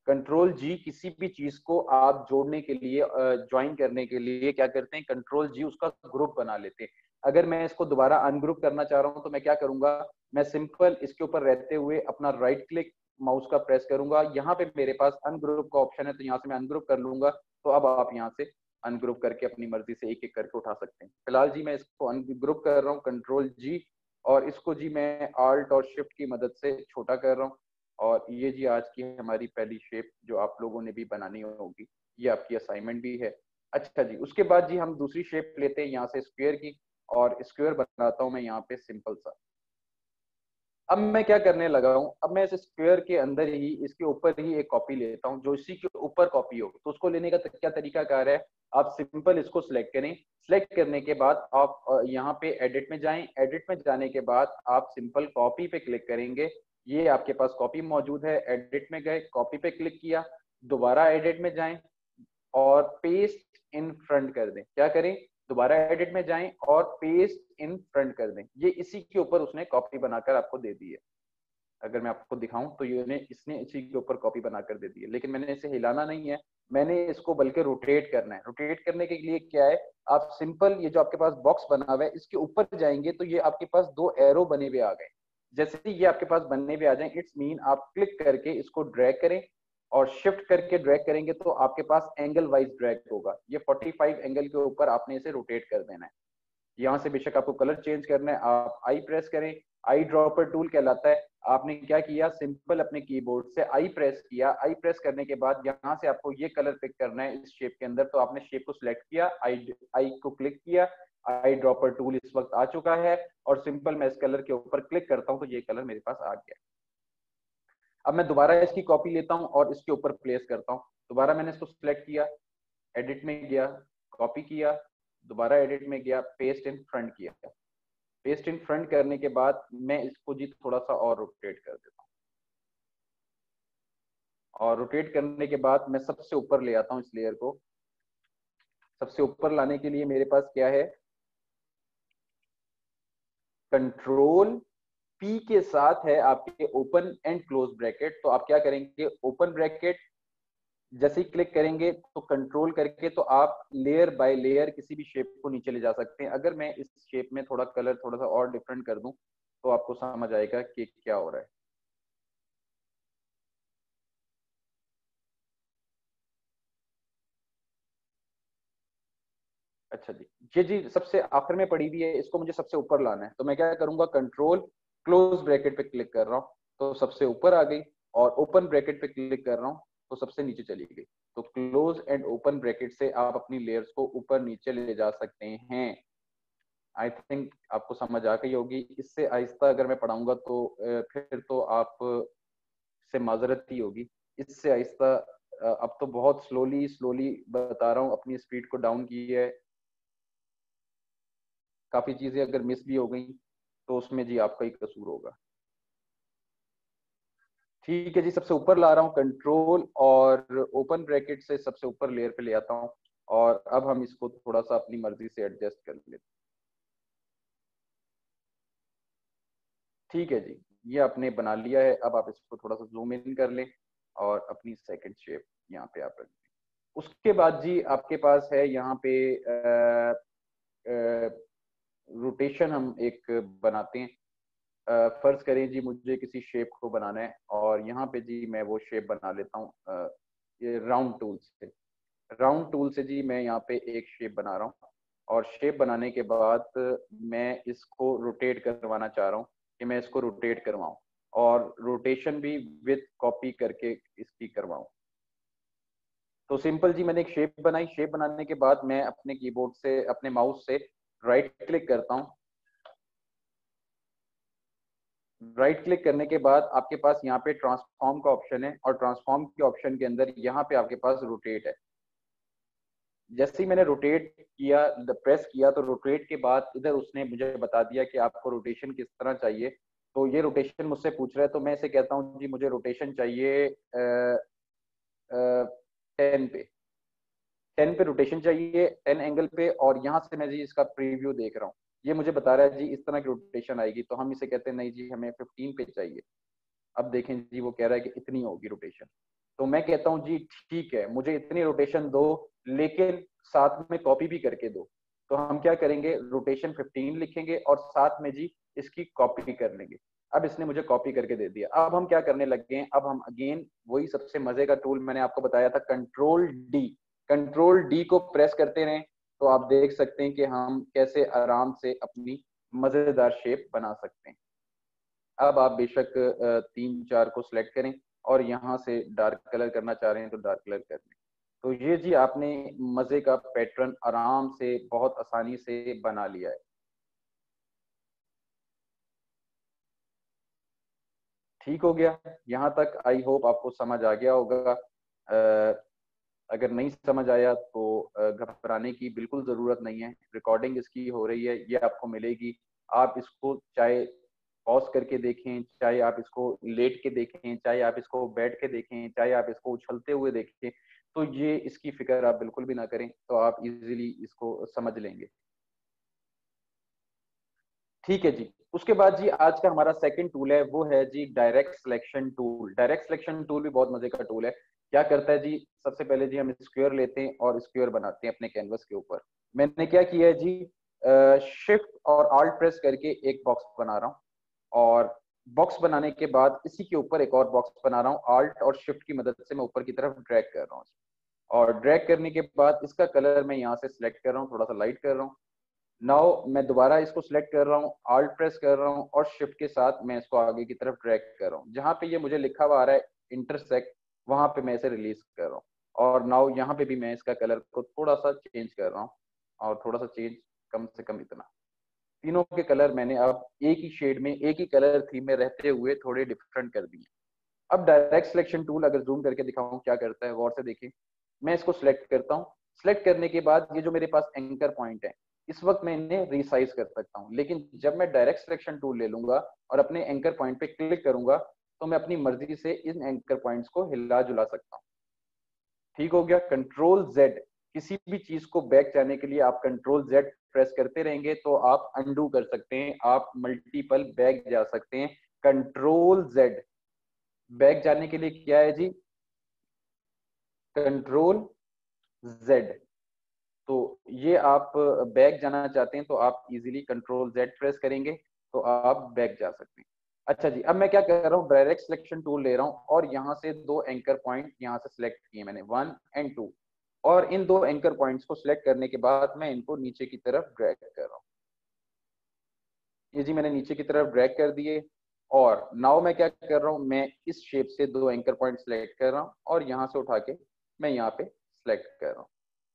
कंट्रोल जी किसी भी चीज को आप जोड़ने के लिए, ज्वाइन करने के लिए क्या करते हैं, कंट्रोल जी उसका ग्रुप बना लेते हैं। अगर मैं इसको दोबारा अनग्रुप करना चाह रहा हूं तो मैं क्या करूंगा, मैं सिंपल इसके ऊपर रहते हुए अपना राइट क्लिक माउस का प्रेस करूंगा। यहाँ पे मेरे पास अनग्रुप का ऑप्शन है तो यहाँ से मैं अनग्रुप कर लूंगा। तो अब आप यहाँ से अनग्रुप करके अपनी मर्जी से एक एक करके उठा सकते हैं। फिलहाल जी मैं इसको अनग्रुप कर रहा हूँ कंट्रोल जी, और इसको जी मैं आल्ट और शिफ्ट की मदद से छोटा कर रहा हूँ। और ये जी आज की हमारी पहली शेप जो आप लोगों ने भी बनानी होगी, ये आपकी असाइनमेंट भी है। अच्छा जी, उसके बाद जी हम दूसरी शेप लेते हैं यहाँ से स्क्वायर की, और स्क्वायर बनाता हूँ मैं यहाँ पे सिंपल सा। अब मैं क्या करने लगा हूँ, अब मैं इस स्क्वायर के अंदर ही इसके ऊपर ही एक कॉपी लेता हूँ जो इसी के ऊपर कॉपी हो। तो उसको लेने का क्या तरीका कार है, आप सिंपल इसको सिलेक्ट करें। सिलेक्ट करने के बाद आप यहाँ पे एडिट में जाएं। एडिट में जाने के बाद आप सिंपल कॉपी पे क्लिक करेंगे। ये आपके पास कॉपी मौजूद है। एडिट में गए, कॉपी पे क्लिक किया, दोबारा एडिट में जाएं और पेस्ट इन फ्रंट कर दें। क्या करें, दोबारा एडिट में जाएं और पेस्ट इन फ्रंट कर दें। ये इसी के ऊपर उसने कॉपी बनाकर आपको दे दी है। अगर मैं आपको दिखाऊं तो इसने इसी के ऊपर कॉपी बनाकर दे दी है, लेकिन मैंने इसे हिलाना नहीं है, मैंने इसको बल्कि रोटेट करना है। रोटेट करने के लिए क्या है, आप सिंपल ये जो आपके पास बॉक्स बना हुआ है इसके ऊपर जाएंगे तो ये आपके पास दो एरो बने हुए आ गए। जैसे ही ये आपके पास बनने हुए आ जाए, इट्स मीन आप क्लिक करके इसको ड्रैग करें और शिफ्ट करके ड्रैग करेंगे तो आपके पास एंगल वाइज ड्रैग होगा। ये 45 एंगल के ऊपर आपने इसे रोटेट कर देना है। यहाँ से बेशक आपको कलर चेंज करना है, आप आई प्रेस करें। आई ड्रॉपर टूल कहलाता है। आपने क्या किया, सिंपल अपने कीबोर्ड से आई प्रेस किया। आई प्रेस करने के बाद यहाँ से आपको ये कलर पिक करना है इस शेप के अंदर। तो आपने शेप को सिलेक्ट किया, आई को क्लिक किया, आई ड्रॉपर टूल इस वक्त आ चुका है और सिंपल मैं इस कलर के ऊपर क्लिक करता हूँ तो ये कलर मेरे पास आ गया। अब मैं दोबारा इसकी कॉपी लेता हूँ और इसके ऊपर प्लेस करता हूँ। दोबारा मैंने इसको सिलेक्ट किया, एडिट में गया, कॉपी किया, दोबारा एडिट में गया, पेस्ट इन फ्रंट किया। पेस्ट इन फ्रंट करने के बाद मैं इसको जी थोड़ा सा और रोटेट कर देता हूँ, और रोटेट करने के बाद मैं सबसे ऊपर ले आता हूँ इस लेयर को। सबसे ऊपर लाने के लिए मेरे पास क्या है, कंट्रोल पी के साथ है आपके ओपन एंड क्लोज ब्रैकेट। तो आप क्या करेंगे, ओपन ब्रैकेट जैसे ही क्लिक करेंगे तो कंट्रोल करके तो आप लेयर बाय लेयर किसी भी शेप को नीचे ले जा सकते हैं। अगर मैं इस शेप में थोड़ा कलर थोड़ा सा और डिफरेंट कर दूं तो आपको समझ आएगा कि क्या हो रहा है। अच्छा जी, ये जी सबसे आखिर में पड़ी हुई है, इसको मुझे सबसे ऊपर लाना है, तो मैं क्या करूंगा, कंट्रोल क्लोज ब्रैकेट पे क्लिक कर रहा हूँ तो सबसे ऊपर आ गई, और ओपन ब्रैकेट पे क्लिक कर रहा हूँ तो सबसे नीचे चली गई। तो क्लोज एंड ओपन ब्रैकेट से आप अपनी लेयर्स को ऊपर नीचे ले जा सकते हैं। आई थिंक आपको समझ आ गई होगी। इससे आहिस्ता अगर मैं पढ़ाऊंगा तो फिर तो आप से माजरत ही होगी। इससे आहिस्ता अब तो बहुत स्लोली स्लोली बता रहा हूँ, अपनी स्पीड को डाउन की है। काफी चीजें अगर मिस भी हो गई तो उसमें जी आपका ही कसूर होगा। ठीक है जी, सबसे ऊपर ला रहा हूँ कंट्रोल और ओपन ब्रैकेट से सबसे ऊपर लेयर पे ले आता हूँ, और अब हम इसको थोड़ा सा अपनी मर्जी से एडजस्ट कर लेते हैं। ठीक है जी, ये आपने बना लिया है। अब आप इसको थोड़ा सा जूम इन कर लें और अपनी सेकंड शेप यहाँ पे आप रख दें। उसके बाद जी आपके पास है यहाँ पे रोटेशन हम एक बनाते हैं। फर्ज करें जी मुझे किसी शेप को बनाना है, और यहाँ पे जी मैं वो शेप बना लेता हूँ ये राउंड टूल से। राउंड टूल से जी मैं यहाँ पे एक शेप बना रहा हूँ, और शेप बनाने के बाद मैं इसको रोटेट करवाना चाह रहा हूँ कि मैं इसको रोटेट करवाऊँ, और रोटेशन भी विद कॉपी करके इसकी करवाऊँ। तो सिंपल जी मैंने एक शेप बनाई। शेप बनाने के बाद मैं अपने कीबोर्ड से, अपने माउस से राइट क्लिक करता हूँ। राइट क्लिक करने के बाद आपके पास यहाँ पे ट्रांसफॉर्म का ऑप्शन है, और ट्रांसफॉर्म के ऑप्शन के अंदर यहाँ पे आपके पास रोटेट है। जैसे ही मैंने रोटेट किया, प्रेस किया, तो रोटेट के बाद इधर उसने मुझे बता दिया कि आपको रोटेशन किस तरह चाहिए। तो ये रोटेशन मुझसे पूछ रहा है, तो मैं इसे कहता हूँ जी मुझे रोटेशन चाहिए 10 पे। 10 पे रोटेशन चाहिए, 10 एंगल पे, और यहाँ से मैं जी इसका प्रीव्यू देख रहा हूँ। ये मुझे बता रहा है जी इस तरह की रोटेशन आएगी, तो हम इसे कहते हैं नहीं जी हमें 15 पे चाहिए। अब देखें जी वो कह रहा है कि इतनी होगी रोटेशन। तो मैं कहता हूँ जी ठीक है, मुझे इतनी रोटेशन दो, लेकिन साथ में कॉपी भी करके दो। तो हम क्या करेंगे, रोटेशन 15 लिखेंगे और साथ में जी इसकी कॉपी कर लेंगे। अब इसने मुझे कॉपी करके दे दिया। अब हम क्या करने लग गए हैं, अब हम अगेन वही सबसे मजे का टूल मैंने आपको बताया था, कंट्रोल डी। कंट्रोल डी को प्रेस करते रहें तो आप देख सकते हैं कि हम कैसे आराम से अपनी मजेदार शेप बना सकते हैं। अब आप बेशक 3-4 को सिलेक्ट करें, और यहाँ से डार्क कलर करना चाह रहे हैं तो डार्क कलर कर लें। तो ये जी आपने मजे का पैटर्न आराम से बहुत आसानी से बना लिया है। ठीक हो गया यहाँ तक, आई होप आपको समझ आ गया होगा। अगर नहीं समझ आया तो घबराने की बिल्कुल जरूरत नहीं है। रिकॉर्डिंग इसकी हो रही है, ये आपको मिलेगी। आप इसको चाहे पॉज करके देखें, चाहे आप इसको लेट के देखें, चाहे आप इसको बैठ के देखें, चाहे आप इसको उछलते हुए देखें, तो ये इसकी फिक्र आप बिल्कुल भी ना करें, तो आप इजीली इसको समझ लेंगे। ठीक है जी। उसके बाद जी आज का हमारा सेकंड टूल है, वो है जी direct selection tool. Direct selection tool भी बहुत मजे का टूल है। क्या करता है जी, सबसे पहले जी हम स्क्वायर लेते हैं और स्क्वायर बनाते हैं अपने कैनवस के ऊपर। मैंने क्या किया है जी, शिफ्ट और आल्ट प्रेस करके एक बॉक्स बना रहा हूँ, और बॉक्स बनाने के बाद इसी के ऊपर एक और बॉक्स बना रहा हूँ। आल्ट और शिफ्ट की मदद से मैं ऊपर की तरफ ड्रैग कर रहा हूँ, और ड्रैग करने के बाद इसका कलर मैं यहाँ से सिलेक्ट कर रहा हूँ, थोड़ा सा लाइट कर रहा हूँ। नाउ मैं दोबारा इसको सिलेक्ट कर रहा हूँ, आल्ट प्रेस कर रहा हूँ, और शिफ्ट के साथ मैं इसको आगे की तरफ ड्रैग कर रहा हूँ। जहां पे ये मुझे लिखा हुआ आ रहा है इंटरसेक्ट, वहां पे मैं इसे रिलीज कर रहा हूँ। और नाउ यहाँ पे भी मैं इसका कलर को थोड़ा सा चेंज कर रहा हूँ, और थोड़ा सा चेंज, कम से कम इतना। तीनों के कलर मैंने अब एक ही शेड में, एक ही कलर थीम में रहते हुए थोड़े डिफरेंट कर दिए। अब डायरेक्ट सिलेक्शन टूल अगर जूम करके दिखाऊं क्या करता है, गौर से देखें। मैं इसको सिलेक्ट करता हूँ। सिलेक्ट करने के बाद ये जो मेरे पास एंकर पॉइंट है, इस वक्त मैं इन्हें रिसाइज कर सकता हूँ। लेकिन जब मैं डायरेक्ट सिलेक्शन टूल ले लूंगा और अपने एंकर पॉइंट पे क्लिक करूंगा, तो मैं अपनी मर्जी से इन एंकर पॉइंट्स को हिला जुला सकता हूँ। ठीक हो गया। कंट्रोल जेड, किसी भी चीज को बैक जाने के लिए आप कंट्रोल जेड प्रेस करते रहेंगे तो आप अंडू कर सकते हैं, आप मल्टीपल बैक जा सकते हैं। कंट्रोल जेड बैक जाने के लिए क्या है जी, कंट्रोल जेड। तो ये आप बैक जाना चाहते हैं तो आप इजीली कंट्रोल जेड प्रेस करेंगे तो आप बैक जा सकते हैं। अच्छा जी, अब मैं क्या कर रहा हूँ, डायरेक्ट सिलेक्शन टूल ले रहा हूँ, और यहाँ से दो एंकर पॉइंट यहाँ से सिलेक्ट किए मैंने, 1 और 2। और इन दो एंकर पॉइंट्स को सिलेक्ट करने के बाद मैं इनको नीचे की तरफ ड्रैग कर रहा हूँ। ये जी मैंने नीचे की तरफ ड्रैग कर दिए, और नाउ मैं क्या कर रहा हूँ, मैं इस शेप से दो एंकर पॉइंट सिलेक्ट कर रहा हूँ और यहाँ से उठा के मैं यहाँ पे सिलेक्ट कर रहा हूँ।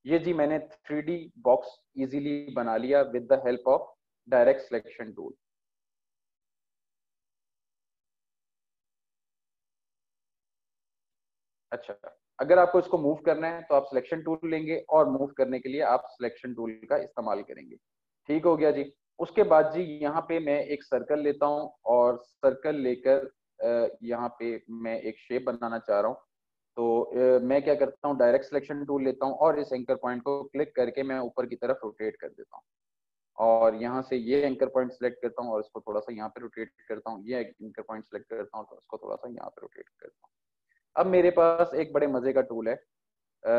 ये जी मैंने 3D बॉक्स इजीली बना लिया with the help of direct selection tool. अच्छा, अगर आपको इसको मूव करना है तो आप सिलेक्शन टूल लेंगे और मूव करने के लिए आप सिलेक्शन टूल का इस्तेमाल करेंगे। ठीक हो गया जी। उसके बाद जी यहाँ पे मैं एक सर्कल लेता हूँ और सर्कल लेकर यहाँ पे मैं एक शेप बनाना चाह रहा हूँ। तो मैं क्या करता हूँ, डायरेक्ट सिलेक्शन टूल लेता हूँ और इस एंकर पॉइंट को क्लिक करके मैं ऊपर की तरफ रोटेट कर देता हूँ, और यहाँ से ये एंकर पॉइंट सिलेक्ट करता हूँ और इसको थोड़ा सा यहाँ पे रोटेट करता हूँ, ये एंकर पॉइंट सिलेक्ट करता हूँ तो इसको थोड़ा सा यहाँ पे रोटेट करता हूँ। अब मेरे पास एक बड़े मजे का टूल है,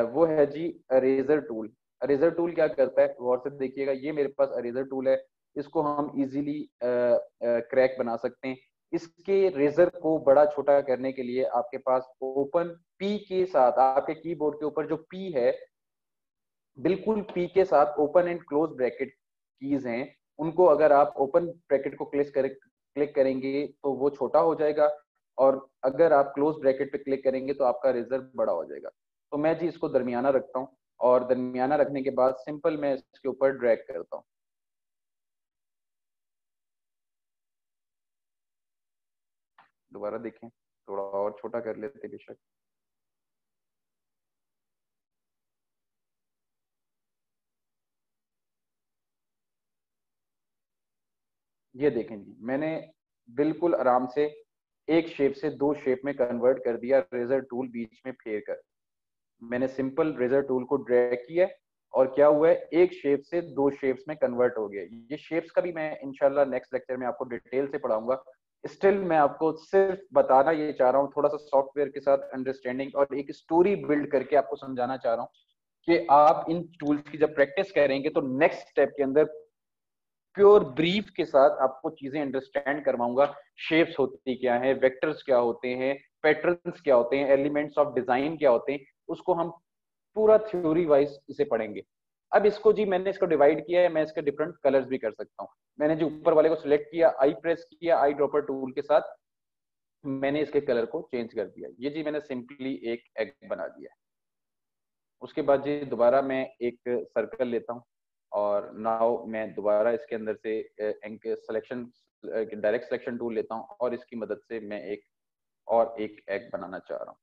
वो है जी अरेजर टूल। अरेजर टूल क्या करता है, गौर से देखिएगा, ये मेरे पास अरेजर टूल है, इसको हम इजीली क्रैक बना सकते हैं। इसके रेजर को बड़ा छोटा करने के लिए आपके पास ओपन पी के साथ, आपके कीबोर्ड के ऊपर जो पी है, बिल्कुल पी के साथ open and close bracket keys हैं, उनको अगर आप ओपन ब्रैकेट को क्लिक करेंगे तो वो छोटा हो जाएगा, और अगर आप क्लोज ब्रैकेट पे क्लिक करेंगे तो आपका रेजर बड़ा हो जाएगा। तो मैं जी इसको दरमियाना रखता हूँ, और दरमियाना रखने के बाद सिंपल मैं इसके ऊपर ड्रैग करता हूँ। दोबारा देखें, थोड़ा और छोटा कर लेते बेशक। ये देखें जी, मैंने बिल्कुल आराम से एक शेप से दो शेप में कन्वर्ट कर दिया, रेजर टूल बीच में फेर कर। मैंने सिंपल रेजर टूल को ड्रैग किया और क्या हुआ है, एक शेप से दो शेप्स में कन्वर्ट हो गया। ये शेप्स का भी मैं इंशाल्लाह नेक्स्ट लेक्चर में आपको डिटेल से पढ़ाऊंगा। स्टिल मैं आपको सिर्फ बताना ये चाह रहा हूँ, थोड़ा सा सॉफ्टवेयर के साथ अंडरस्टैंडिंग और एक स्टोरी बिल्ड करके आपको समझाना चाह रहा हूँ कि आप इन टूल्स की जब प्रैक्टिस करेंगे तो नेक्स्ट स्टेप के अंदर प्योर ब्रीफ के साथ आपको चीजें अंडरस्टैंड करवाऊंगा। शेप्स होती क्या है, वेक्टर्स क्या होते हैं, पैटर्न्स क्या होते हैं, एलिमेंट्स ऑफ डिजाइन क्या होते हैं, उसको हम पूरा थ्योरी वाइज इसे पढ़ेंगे। अब इसको जी मैंने इसको डिवाइड किया है, मैं इसके डिफरेंट कलर्स भी कर सकता हूँ। मैंने जो ऊपर वाले को सिलेक्ट किया, आई प्रेस किया, आई ड्रॉपर टूल के साथ मैंने इसके कलर को चेंज कर दिया। ये जी मैंने सिंपली एक एग बना दिया है। उसके बाद जी दोबारा मैं एक सर्कल लेता हूँ और नाउ मैं दोबारा इसके अंदर से सिलेक्शन डायरेक्ट सिलेक्शन टूल लेता हूँ और इसकी मदद से मैं एक एग बनाना चाह रहा हूँ।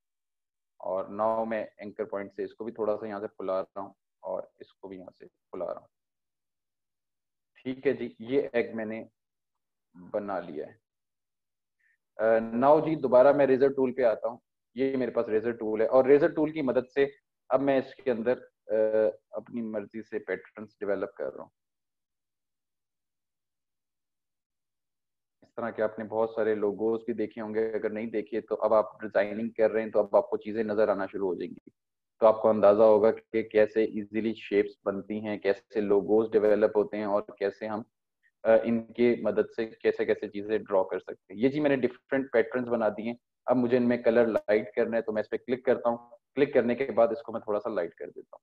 और नाउ मैं एंकर पॉइंट से इसको भी थोड़ा सा यहाँ से फुला रहा हूँ और इसको भी यहाँ से फुला रहा हूँ। ठीक है जी, ये एग मैंने बना लिया है। नाउ जी दोबारा मैं रेजर टूल पे आता हूँ। ये मेरे पास रेजर टूल है और रेजर टूल की मदद से अब मैं इसके अंदर अपनी मर्जी से पैटर्न्स डेवलप कर रहा हूँ। इस तरह के आपने बहुत सारे लोगोस भी देखे होंगे, अगर नहीं देखे तो अब आप डिजाइनिंग कर रहे हैं तो अब आपको चीजें नजर आना शुरू हो जाएंगी, तो आपको अंदाजा होगा कि कैसे इजीली शेप्स बनती हैं, कैसे लोगोस डेवलप होते हैं और कैसे हम इनके मदद से कैसे कैसे चीजें ड्रॉ कर सकते हैं। ये जी मैंने डिफरेंट पैटर्न्स बना दिए हैं। अब मुझे इनमें कलर लाइट करना है तो मैं इस पर क्लिक करता हूँ, क्लिक करने के बाद इसको मैं थोड़ा सा लाइट कर देता हूँ।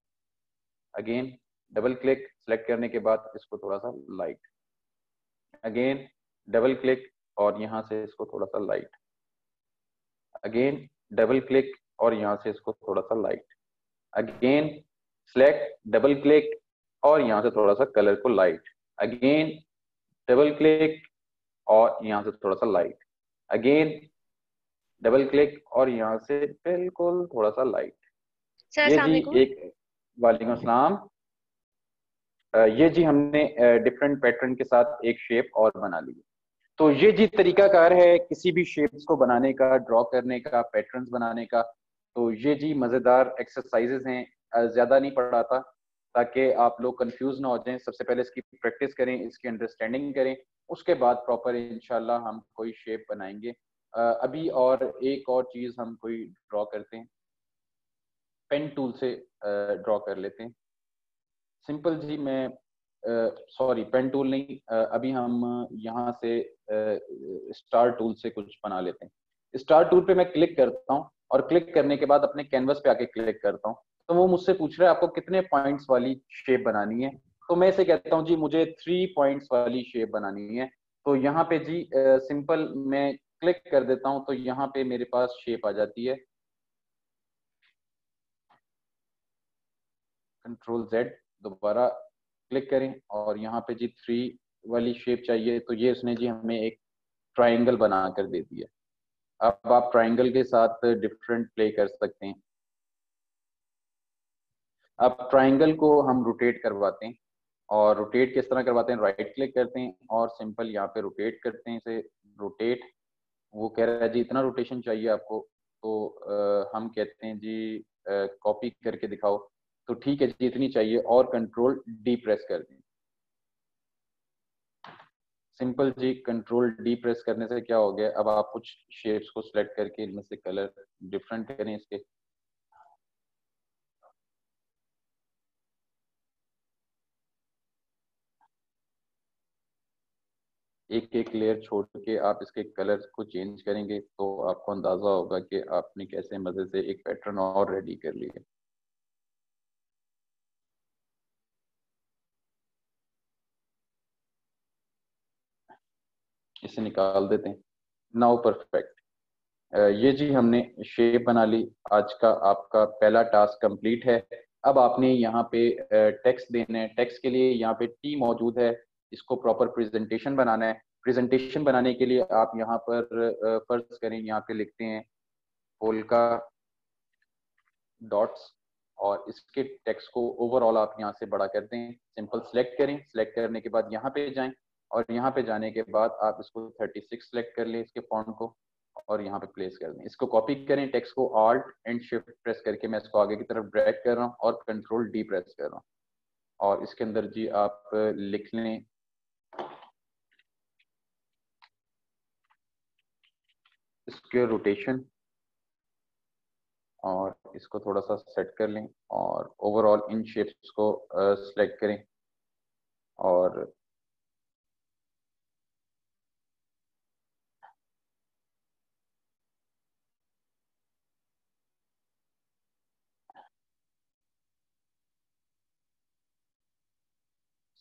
अगेन डबल क्लिक, सेलेक्ट करने के बाद इसको थोड़ा सा लाइट, अगेन डबल क्लिक और यहाँ से इसको थोड़ा सा लाइट, अगेन डबल क्लिक और यहाँ से इसको थोड़ा सा light, again select double click और यहाँ से थोड़ा सा कलर को लाइट, अगेन डबल क्लिक और यहाँ से थोड़ा सा लाइट, अगेन डबल क्लिक और यहाँ से बिल्कुल थोड़ा सा लाइट। सर ये अस्सलाम जी वालेकुम। एक, वालेकुम अस्सलाम। ये जी हमने डिफरेंट पैटर्न के साथ एक शेप और बना ली। तो ये जी तरीकाकार है किसी भी शेप्स को बनाने का, ड्रॉ करने का, पैटर्न्स बनाने का। तो ये जी मजेदार एक्सरसाइजेस हैं, ज्यादा नहीं पढ़ाता ताकि आप लोग कंफ्यूज ना हो जाएं। सबसे पहले इसकी प्रैक्टिस करें, इसकी अंडरस्टैंडिंग करें, उसके बाद प्रॉपर इंशाल्लाह हम कोई शेप बनाएंगे। अभी और एक और चीज हम कोई ड्रॉ करते हैं, पेन टूल से ड्रॉ कर लेते हैं। सिंपल जी मैं सॉरी पेन टूल नहीं, अभी हम यहाँ से स्टार टूल से कुछ बना लेते हैं। स्टार टूल पे मैं क्लिक करता हूँ और क्लिक करने के बाद अपने कैनवस पे आके क्लिक करता हूँ, तो वो मुझसे पूछ रहा है आपको कितने पॉइंट्स वाली शेप बनानी है। तो मैं इसे कहता हूँ जी मुझे 3 पॉइंट्स वाली शेप बनानी है। तो यहाँ पे जी सिंपल मैं क्लिक कर देता हूँ तो यहाँ पे मेरे पास शेप आ जाती है। कंट्रोल जेड दोबारा क्लिक करें और यहाँ पे जी 3 वाली शेप चाहिए, तो ये उसने जी हमें एक ट्राइंगल बना कर दे दिया। अब आप ट्राइंगल के साथ डिफरेंट प्ले कर सकते हैं। अब ट्राइंगल को हम रोटेट करवाते हैं, और रोटेट किस तरह करवाते हैं, राइट क्लिक करते हैं और सिंपल यहाँ पे रोटेट करते हैं इसे। रोटेट, वो कह रहा है जी इतना रोटेशन चाहिए आपको, तो हम कहते हैं जी कॉपी करके दिखाओ। तो ठीक है जी इतनी चाहिए, और कंट्रोल डी प्रेस कर दें। सिंपल जी कंट्रोल डी प्रेस करने से क्या हो गया, अब आप कुछ शेप्स को सिलेक्ट करके इनमें से कलर डिफरेंट करें इसके। एक एक लेयर छोड़ के आप इसके कलर को चेंज करेंगे तो आपको अंदाजा होगा कि आपने कैसे मजे से एक पैटर्न और रेडी कर लिया। इसे निकाल देते हैं। Now perfect. ये जी हमने शेप बना ली। आज का आपका पहला टास्क कंप्लीट है। अब आपने यहाँ पे टेक्स्ट देना है। टेक्स्ट के लिए यहाँ पे टी मौजूद है, इसको प्रॉपर प्रेजेंटेशन बनाना है। प्रेजेंटेशन बनाने के लिए आप यहाँ पर फर्ज करें, यहाँ पे लिखते हैं पोल्का डॉट्स, और इसके टेक्स्ट को ओवरऑल आप यहाँ से बड़ा कर दें। सिंपल सेलेक्ट करें, सेलेक्ट करने के बाद यहाँ पे जाएं, और यहाँ पे जाने के बाद आप इसको 36 सेलेक्ट कर लें इसके फॉन्ट को, और यहाँ पे प्लेस कर दें। इसको कॉपी करें, टेक्स्ट को आल्ट एंड शिफ्ट प्रेस करके मैं इसको आगे की तरफ ड्रैग कर रहा हूँ और कंट्रोल डी प्रेस कर रहा हूँ, और इसके अंदर जी आप लिख लें इसके रोटेशन, और इसको थोड़ा सा सेट कर लें, और ओवरऑल इन शेप्स को सिलेक्ट करें, और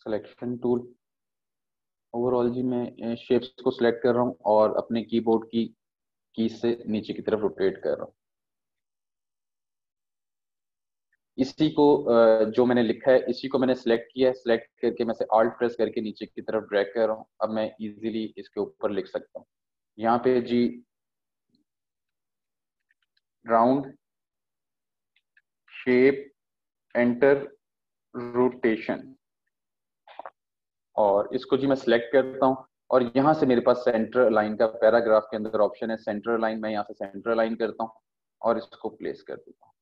सिलेक्शन टूल, ओवरऑल जी मैं शेप्स को सिलेक्ट कर रहा हूँ और अपने कीबोर्ड की से नीचे की तरफ रोटेट कर रहा हूँ। इसी को जो मैंने लिखा है इसी को मैंने सिलेक्ट किया है। सिलेक्ट करके मैं से आल्ट प्रेस करके नीचे की तरफ ड्रैग कर रहा हूँ। अब मैं इजीली इसके ऊपर लिख सकता हूँ। यहाँ पे जी राउंड शेप एंटर रोटेशन, और इसको जी मैं सिलेक्ट करता हूँ, और यहाँ से मेरे पास सेंटर लाइन का पैराग्राफ के अंदर ऑप्शन है सेंटर लाइन। मैं यहाँ से सेंटर लाइन करता हूँ और इसको प्लेस कर देता हूँ,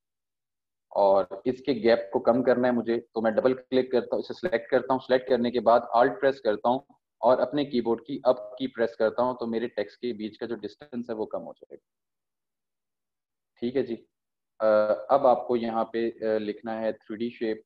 और इसके गैप को कम करना है मुझे, तो मैं डबल क्लिक करता हूँ, इसे सिलेक्ट करता हूँ। सिलेक्ट करने के बाद आल्ट प्रेस करता हूँ और अपने कीबोर्ड की अप की प्रेस करता हूँ, तो मेरे टेक्स्ट के बीच का जो डिस्टेंस है वो कम हो जाएगा। ठीक है जी। अब आपको यहाँ पे लिखना है 3D शेप।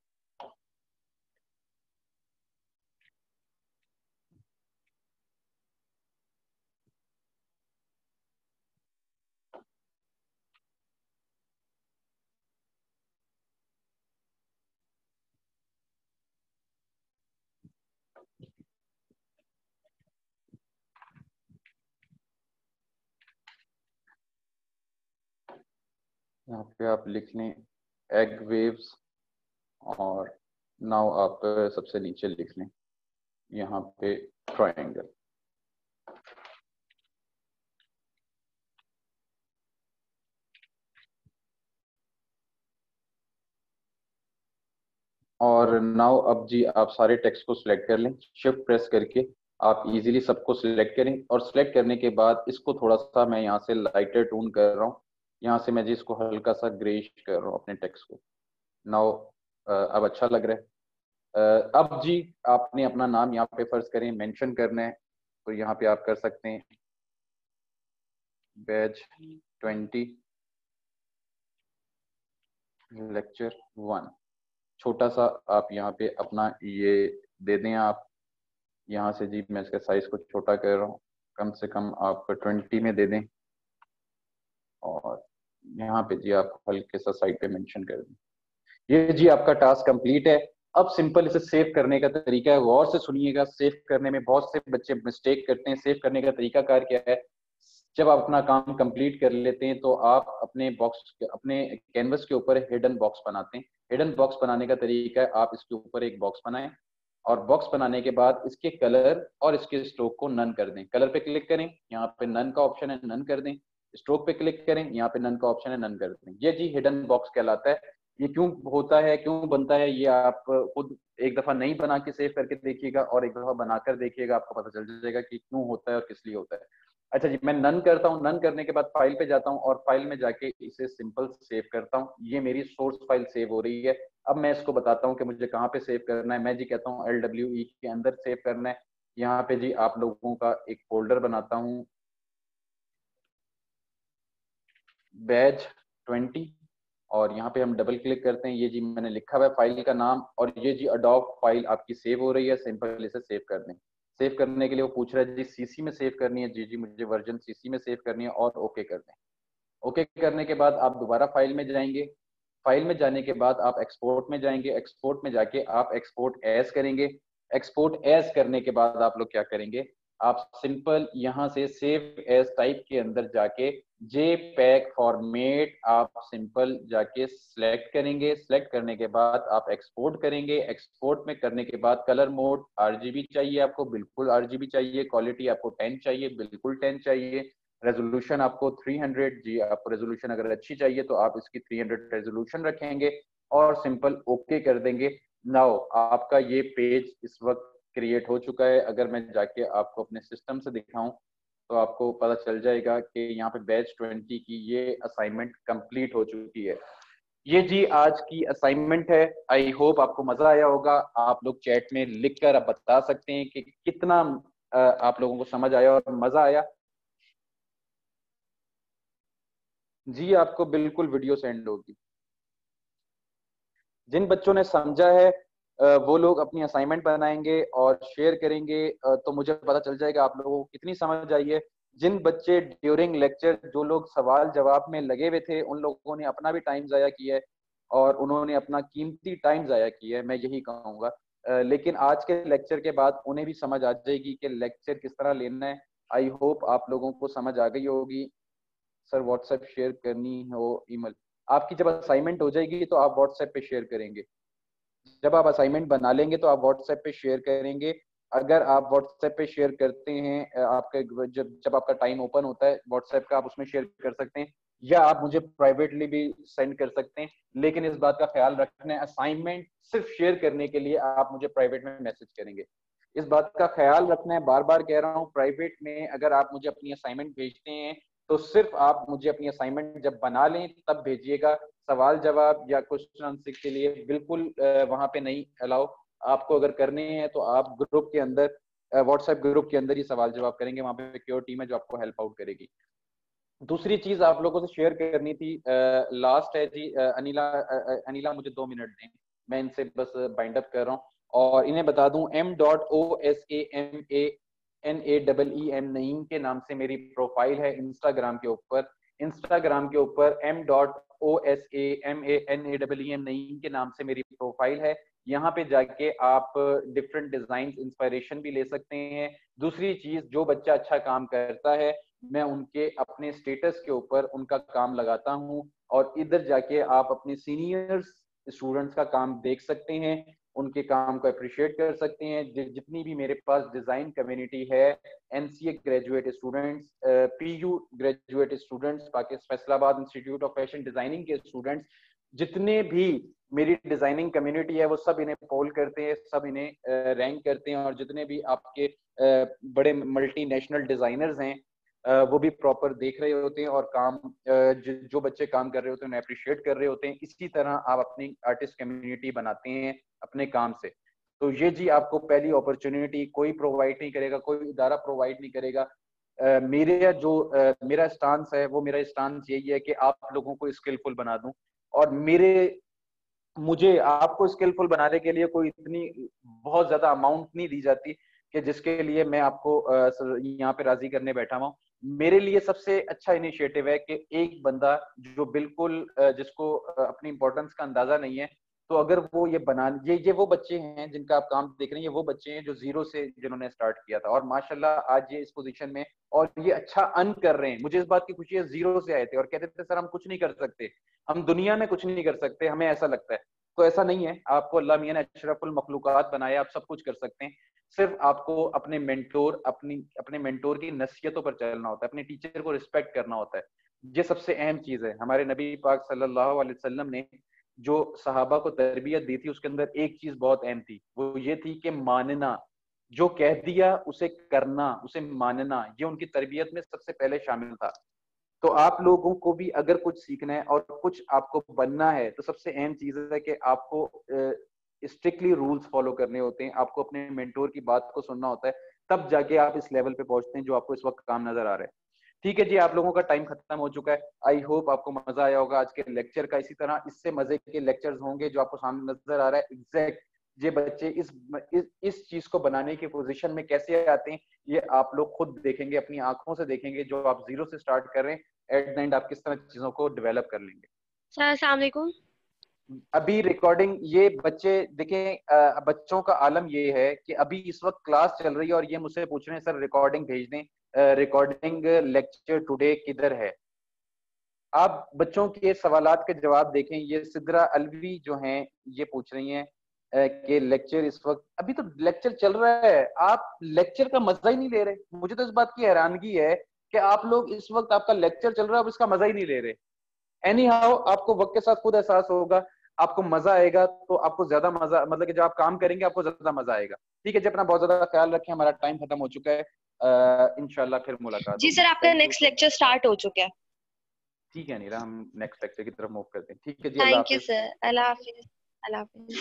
यहाँ पे आप लिख लें एग वेव्स, और नाउ आप सबसे नीचे लिख लें यहाँ पे ट्रायंगल। और नाउ अब जी आप सारे टेक्स्ट को सिलेक्ट कर लें, शिफ्ट प्रेस करके आप इजीली सबको सिलेक्ट करें, और सिलेक्ट करने के बाद इसको थोड़ा सा मैं यहाँ से लाइटर टून कर रहा हूँ। यहाँ से मैं जी इसको हल्का सा ग्रेइश कर रहा हूँ अपने टेक्स्ट को। नाउ अब अच्छा लग रहा है। अब जी आपने अपना नाम यहाँ पे फर्ज करें मेंशन करना है, तो यहाँ पे आप कर सकते हैं बैच 20 लेक्चर 1। छोटा सा आप यहाँ पे अपना ये दे दें। आप यहाँ से जी मैं इसका साइज को छोटा कर रहा हूँ, कम से कम आप 20 में दे दें, और यहाँ पे जी आप हल्के सा साइड पे मेंशन कर दें। ये जी आपका टास्क कंप्लीट है। अब सिंपल इसे सेव करने का तरीका है, गौर से सुनिएगा। सेव करने में बहुत से बच्चे मिस्टेक करते हैं। सेव करने का तरीका कार क्या है, जब आप अपना काम कंप्लीट कर लेते हैं तो आप अपने कैनवस के ऊपर हिडन बॉक्स बनाते हैं। हिडन बॉक्स बनाने का तरीका है, आप इसके ऊपर एक बॉक्स बनाएं और बॉक्स बनाने के बाद इसके कलर और इसके स्ट्रोक को नन कर दें। कलर पे क्लिक करें, यहाँ पे नन का ऑप्शन है, नन कर दें। स्ट्रोक पे क्लिक करें, यहाँ पे नन का ऑप्शन है, नन कर दें। ये जी हिडन बॉक्स कहलाता है। ये क्यों होता है, क्यों बनता है, ये आप खुद एक दफा नहीं बना के सेव करके देखिएगा और एक दफा बनाकर देखिएगा, आपको पता चल जाएगा कि क्यों होता है और किस लिए होता है। अच्छा जी, मैं नन करता हूँ। नन करने के बाद फाइल पे जाता हूँ और फाइल में जाके इसे सिंपल सेव करता हूँ। ये मेरी सोर्स फाइल सेव हो रही है। अब मैं इसको बताता हूँ कि मुझे कहाँ पे सेव करना है। मैं जी कहता हूँ LWE के अंदर सेव करना है। यहाँ पे जी आप लोगों का एक फोल्डर बनाता हूँ, बैच 20, और यहाँ पे हम डबल क्लिक करते हैं। ये जी मैंने लिखा हुआ है फाइल का नाम, और ये जी अडोब फाइल आपकी सेव हो रही है। सिंपल इसे सेव कर दें। सेव करने के लिए वो पूछ रहा है जी सीसी में सेव करनी है। जी जी मुझे वर्जन सीसी में सेव करनी है, और ओके कर दें। ओके करने के बाद आप दोबारा फाइल में जाएंगे। फाइल में जाने के बाद आप एक्सपोर्ट में जाएंगे। एक्सपोर्ट में जाके आप एक्सपोर्ट एज करेंगे। एक्सपोर्ट एज करने के बाद आप लोग क्या करेंगे, आप सिंपल यहाँ से सेव एज टाइप के अंदर जाके जे पैक फॉर्मेट आप सिंपल जाके सिलेक्ट करेंगे। सिलेक्ट करने के बाद आप एक्सपोर्ट करेंगे। एक्सपोर्ट में करने के बाद कलर मोड RGB चाहिए आपको, बिल्कुल RGB चाहिए। क्वालिटी आपको 10 चाहिए, बिल्कुल 10 चाहिए। रेजोल्यूशन आपको 300 जी, आपको रेजोल्यूशन अगर अच्छी चाहिए तो आप इसकी 300 रेजोल्यूशन रखेंगे और सिंपल ओके कर देंगे। नाउ आपका ये पेज इस वक्त क्रिएट हो चुका है। अगर मैं जाके आपको अपने सिस्टम से दिखाऊं तो आपको पता चल जाएगा कि यहाँ पे बैच 20 की ये असाइनमेंट कंप्लीट हो चुकी है। ये जी आज की असाइनमेंट है। आई होप आपको मजा आया होगा। आप लोग चैट में लिख कर आप बता सकते हैं कि कितना आप लोगों को समझ आया और मजा आया। जी आपको बिल्कुल वीडियो सेंड होगी। जिन बच्चों ने समझा है वो लोग अपनी असाइनमेंट बनाएंगे और शेयर करेंगे, तो मुझे पता चल जाएगा आप लोगों को कितनी समझ आई है। जिन बच्चे ड्यूरिंग लेक्चर, जो लोग सवाल जवाब में लगे हुए थे, उन लोगों ने अपना भी टाइम जाया किया है और उन्होंने अपना कीमती टाइम जाया किया है, मैं यही कहूँगा। लेकिन आज के लेक्चर के बाद उन्हें भी समझ आ जाएगी कि लेक्चर किस तरह लेना है। आई होप आप लोगों को समझ आ गई होगी। सर व्हाट्सएप शेयर करनी हो ईमेल, आपकी जब असाइनमेंट हो जाएगी तो आप व्हाट्सएप पे शेयर करेंगे। जब आप असाइनमेंट बना लेंगे तो आप व्हाट्सएप पे शेयर करेंगे। अगर आप व्हाट्सएप पे शेयर करते हैं, आपके जब जब आपका टाइम ओपन होता है व्हाट्सएप का, आप उसमें शेयर कर सकते हैं, या आप मुझे प्राइवेटली भी सेंड कर सकते हैं। लेकिन इस बात का ख्याल रखना है, असाइनमेंट सिर्फ शेयर करने के लिए आप मुझे प्राइवेट में मैसेज करेंगे। इस बात का ख्याल रखना है, बार बार कह रहा हूँ। प्राइवेट में अगर आप मुझे अपनी असाइनमेंट भेजते हैं तो सिर्फ आप मुझे अपनी असाइनमेंट जब बना लें तब भेजिएगा। सवाल जवाब या क्वेश्चन आंसर के लिए बिल्कुल वहां पे नहीं अलाउ। आपको अगर करने हैं तो आप ग्रुप के अंदर, व्हाट्सएप ग्रुप के अंदर ही सवाल जवाब करेंगे। वहां पे सिक्योर टीम है जो आपको हेल्प आउट करेगी। दूसरी चीज आप लोगों से शेयर करनी थी, लास्ट है जी, अनिला मुझे 2 मिनट दें, मैं इनसे बस बाइंड अप कर रहा हूँ और इन्हें बता दूं MOSAMANAEEM नईम के नाम से मेरी प्रोफाइल है इंस्टाग्राम के ऊपर। इंस्टाग्राम के ऊपर MOSAMANAEEM नईम के नाम से मेरी प्रोफाइल है। यहाँ पे जाके आप डिफरेंट डिजाइन इंस्पिरेशन भी ले सकते हैं। दूसरी चीज, जो बच्चा अच्छा काम करता है मैं उनके अपने स्टेटस के ऊपर उनका काम लगाता हूँ, और इधर जाके आप अपने सीनियर्स स्टूडेंट्स का काम देख सकते हैं, उनके काम को अप्रिशिएट कर सकते हैं। जितनी भी मेरे पास डिजाइन कम्युनिटी है, NCA graduate students, PU graduate students, Pakistan Faisalabad institute of fashion designing के स्टूडेंट्स, जितने भी मेरी डिजाइनिंग कम्युनिटी है वो सब इन्हें पोल करते हैं, सब इन्हें रैंक करते हैं। और जितने भी आपके बड़े मल्टीनेशनल डिजाइनर्स हैं वो भी प्रॉपर देख रहे होते हैं और काम जो बच्चे काम कर रहे होते हैं उन्हें अप्रिशिएट कर रहे होते हैं। इसी तरह आप अपनी आर्टिस्ट कम्युनिटी बनाते हैं अपने काम से। तो ये जी आपको पहली अपॉर्चुनिटी कोई प्रोवाइड नहीं करेगा, कोई इदारा प्रोवाइड नहीं करेगा। मेरा स्टांस है वो, मेरा स्टांस यही है कि आप लोगों को स्किलफुल बना दूं। और मुझे आपको स्किलफुल बनाने के लिए कोई इतनी बहुत ज्यादा अमाउंट नहीं दी जाती कि जिसके लिए मैं आपको यहाँ पे राजी करने बैठा हूँ। मेरे लिए सबसे अच्छा इनिशिएटिव है कि एक बंदा जो बिल्कुल जिसको अपनी इंपॉर्टेंस का अंदाजा नहीं है, तो अगर वो ये वो बच्चे हैं जिनका आप काम देख रहे हैं, ये वो बच्चे हैं जो जीरो से जिन्होंने स्टार्ट किया था और माशाल्लाह आज ये इस पोजीशन में और ये अच्छा अर्न कर रहे हैं। मुझे इस बात की खुशी है, जीरो से आए थे और कहते थे सर हम कुछ नहीं कर सकते, हम दुनिया में कुछ नहीं कर सकते, हमें ऐसा लगता है। तो ऐसा नहीं है, आपको अल्लाह मियां ने अशरफुल मखलूकात बनाया, आप सब कुछ कर सकते हैं। सिर्फ आपको अपने मेंटोर की नसीहतों पर चलना होता है, अपने टीचर को रिस्पेक्ट करना होता है। ये सबसे अहम चीज है। हमारे नबी पाक सल्लल्लाहु अलैहि वसल्लम ने जो सहाबा को तरबियत दी थी उसके अंदर एक चीज बहुत अहम थी, वो ये थी कि मानना, जो कह दिया उसे करना, उसे मानना, ये उनकी तरबियत में सबसे पहले शामिल था। तो आप लोगों को भी अगर कुछ सीखना है और कुछ आपको बनना है तो सबसे अहम चीज है कि आपको स्ट्रिक्टली रूल्स फॉलो करने होते हैं, आपको अपने मेंटोर की बात को सुनना होता है, तब जाके आप इस लेवल पे पहुंचते हैं जो आपको इस वक्त काम नजर आ रहा है। ठीक है जी, आप लोगों का टाइम खत्म हो चुका है। आई होप आपको मजा आया होगा आज के लेक्चर का। इसी तरह इससे मजे के लेक्चर्स होंगे जो आपको सामने नजर आ रहा है। एग्जैक्ट ये बच्चे इस चीज को बनाने की पोजीशन में कैसे आते हैं, ये आप लोग खुद देखेंगे, अपनी आंखों से देखेंगे। जो आप जीरो से स्टार्ट कर रहे हैं, एट द एंड आप किस तरह चीजों को डेवलप कर लेंगे। सर अस्सलाम वालेकुम। अभी रिकॉर्डिंग ये बच्चे देखें, बच्चों का आलम ये है कि अभी इस वक्त क्लास चल रही है और ये मुझसे पूछ रहे हैं सर रिकॉर्डिंग भेज दें, रिकॉर्डिंग लेक्चर टुडे किधर है। आप बच्चों के सवालात के जवाब देखें। ये सिद्रा अलवी जो हैं ये पूछ रही हैं कि लेक्चर इस वक्त, अभी तो लेक्चर चल रहा है, आप लेक्चर का मजा ही नहीं ले रहे। मुझे तो इस बात की हैरानगी है कि आप लोग इस वक्त आपका लेक्चर चल रहा है और इसका मजा ही नहीं ले रहे। एनी हाउ आपको वक्त के साथ खुद एहसास होगा, आपको मजा आएगा तो आपको ज्यादा मजा, मतलब कि जब आप काम करेंगे आपको ज्यादा मजा आएगा। ठीक है जी, अपना बहुत ज्यादा ख्याल रखें, हमारा टाइम खत्म हो चुका है। इंशाल्लाह फिर मुलाकात जी होगी। सर, आपका thank you. Next lecture start हो चुका है। ठीक है नीरा, हम नेक्स्ट लेक्चर की तरफ मूव करते हैं। ठीक है जी, अल्लाह थैंक यू हाफिज। सर, अल्लाह हाफिज। अल्लाह हाफिज।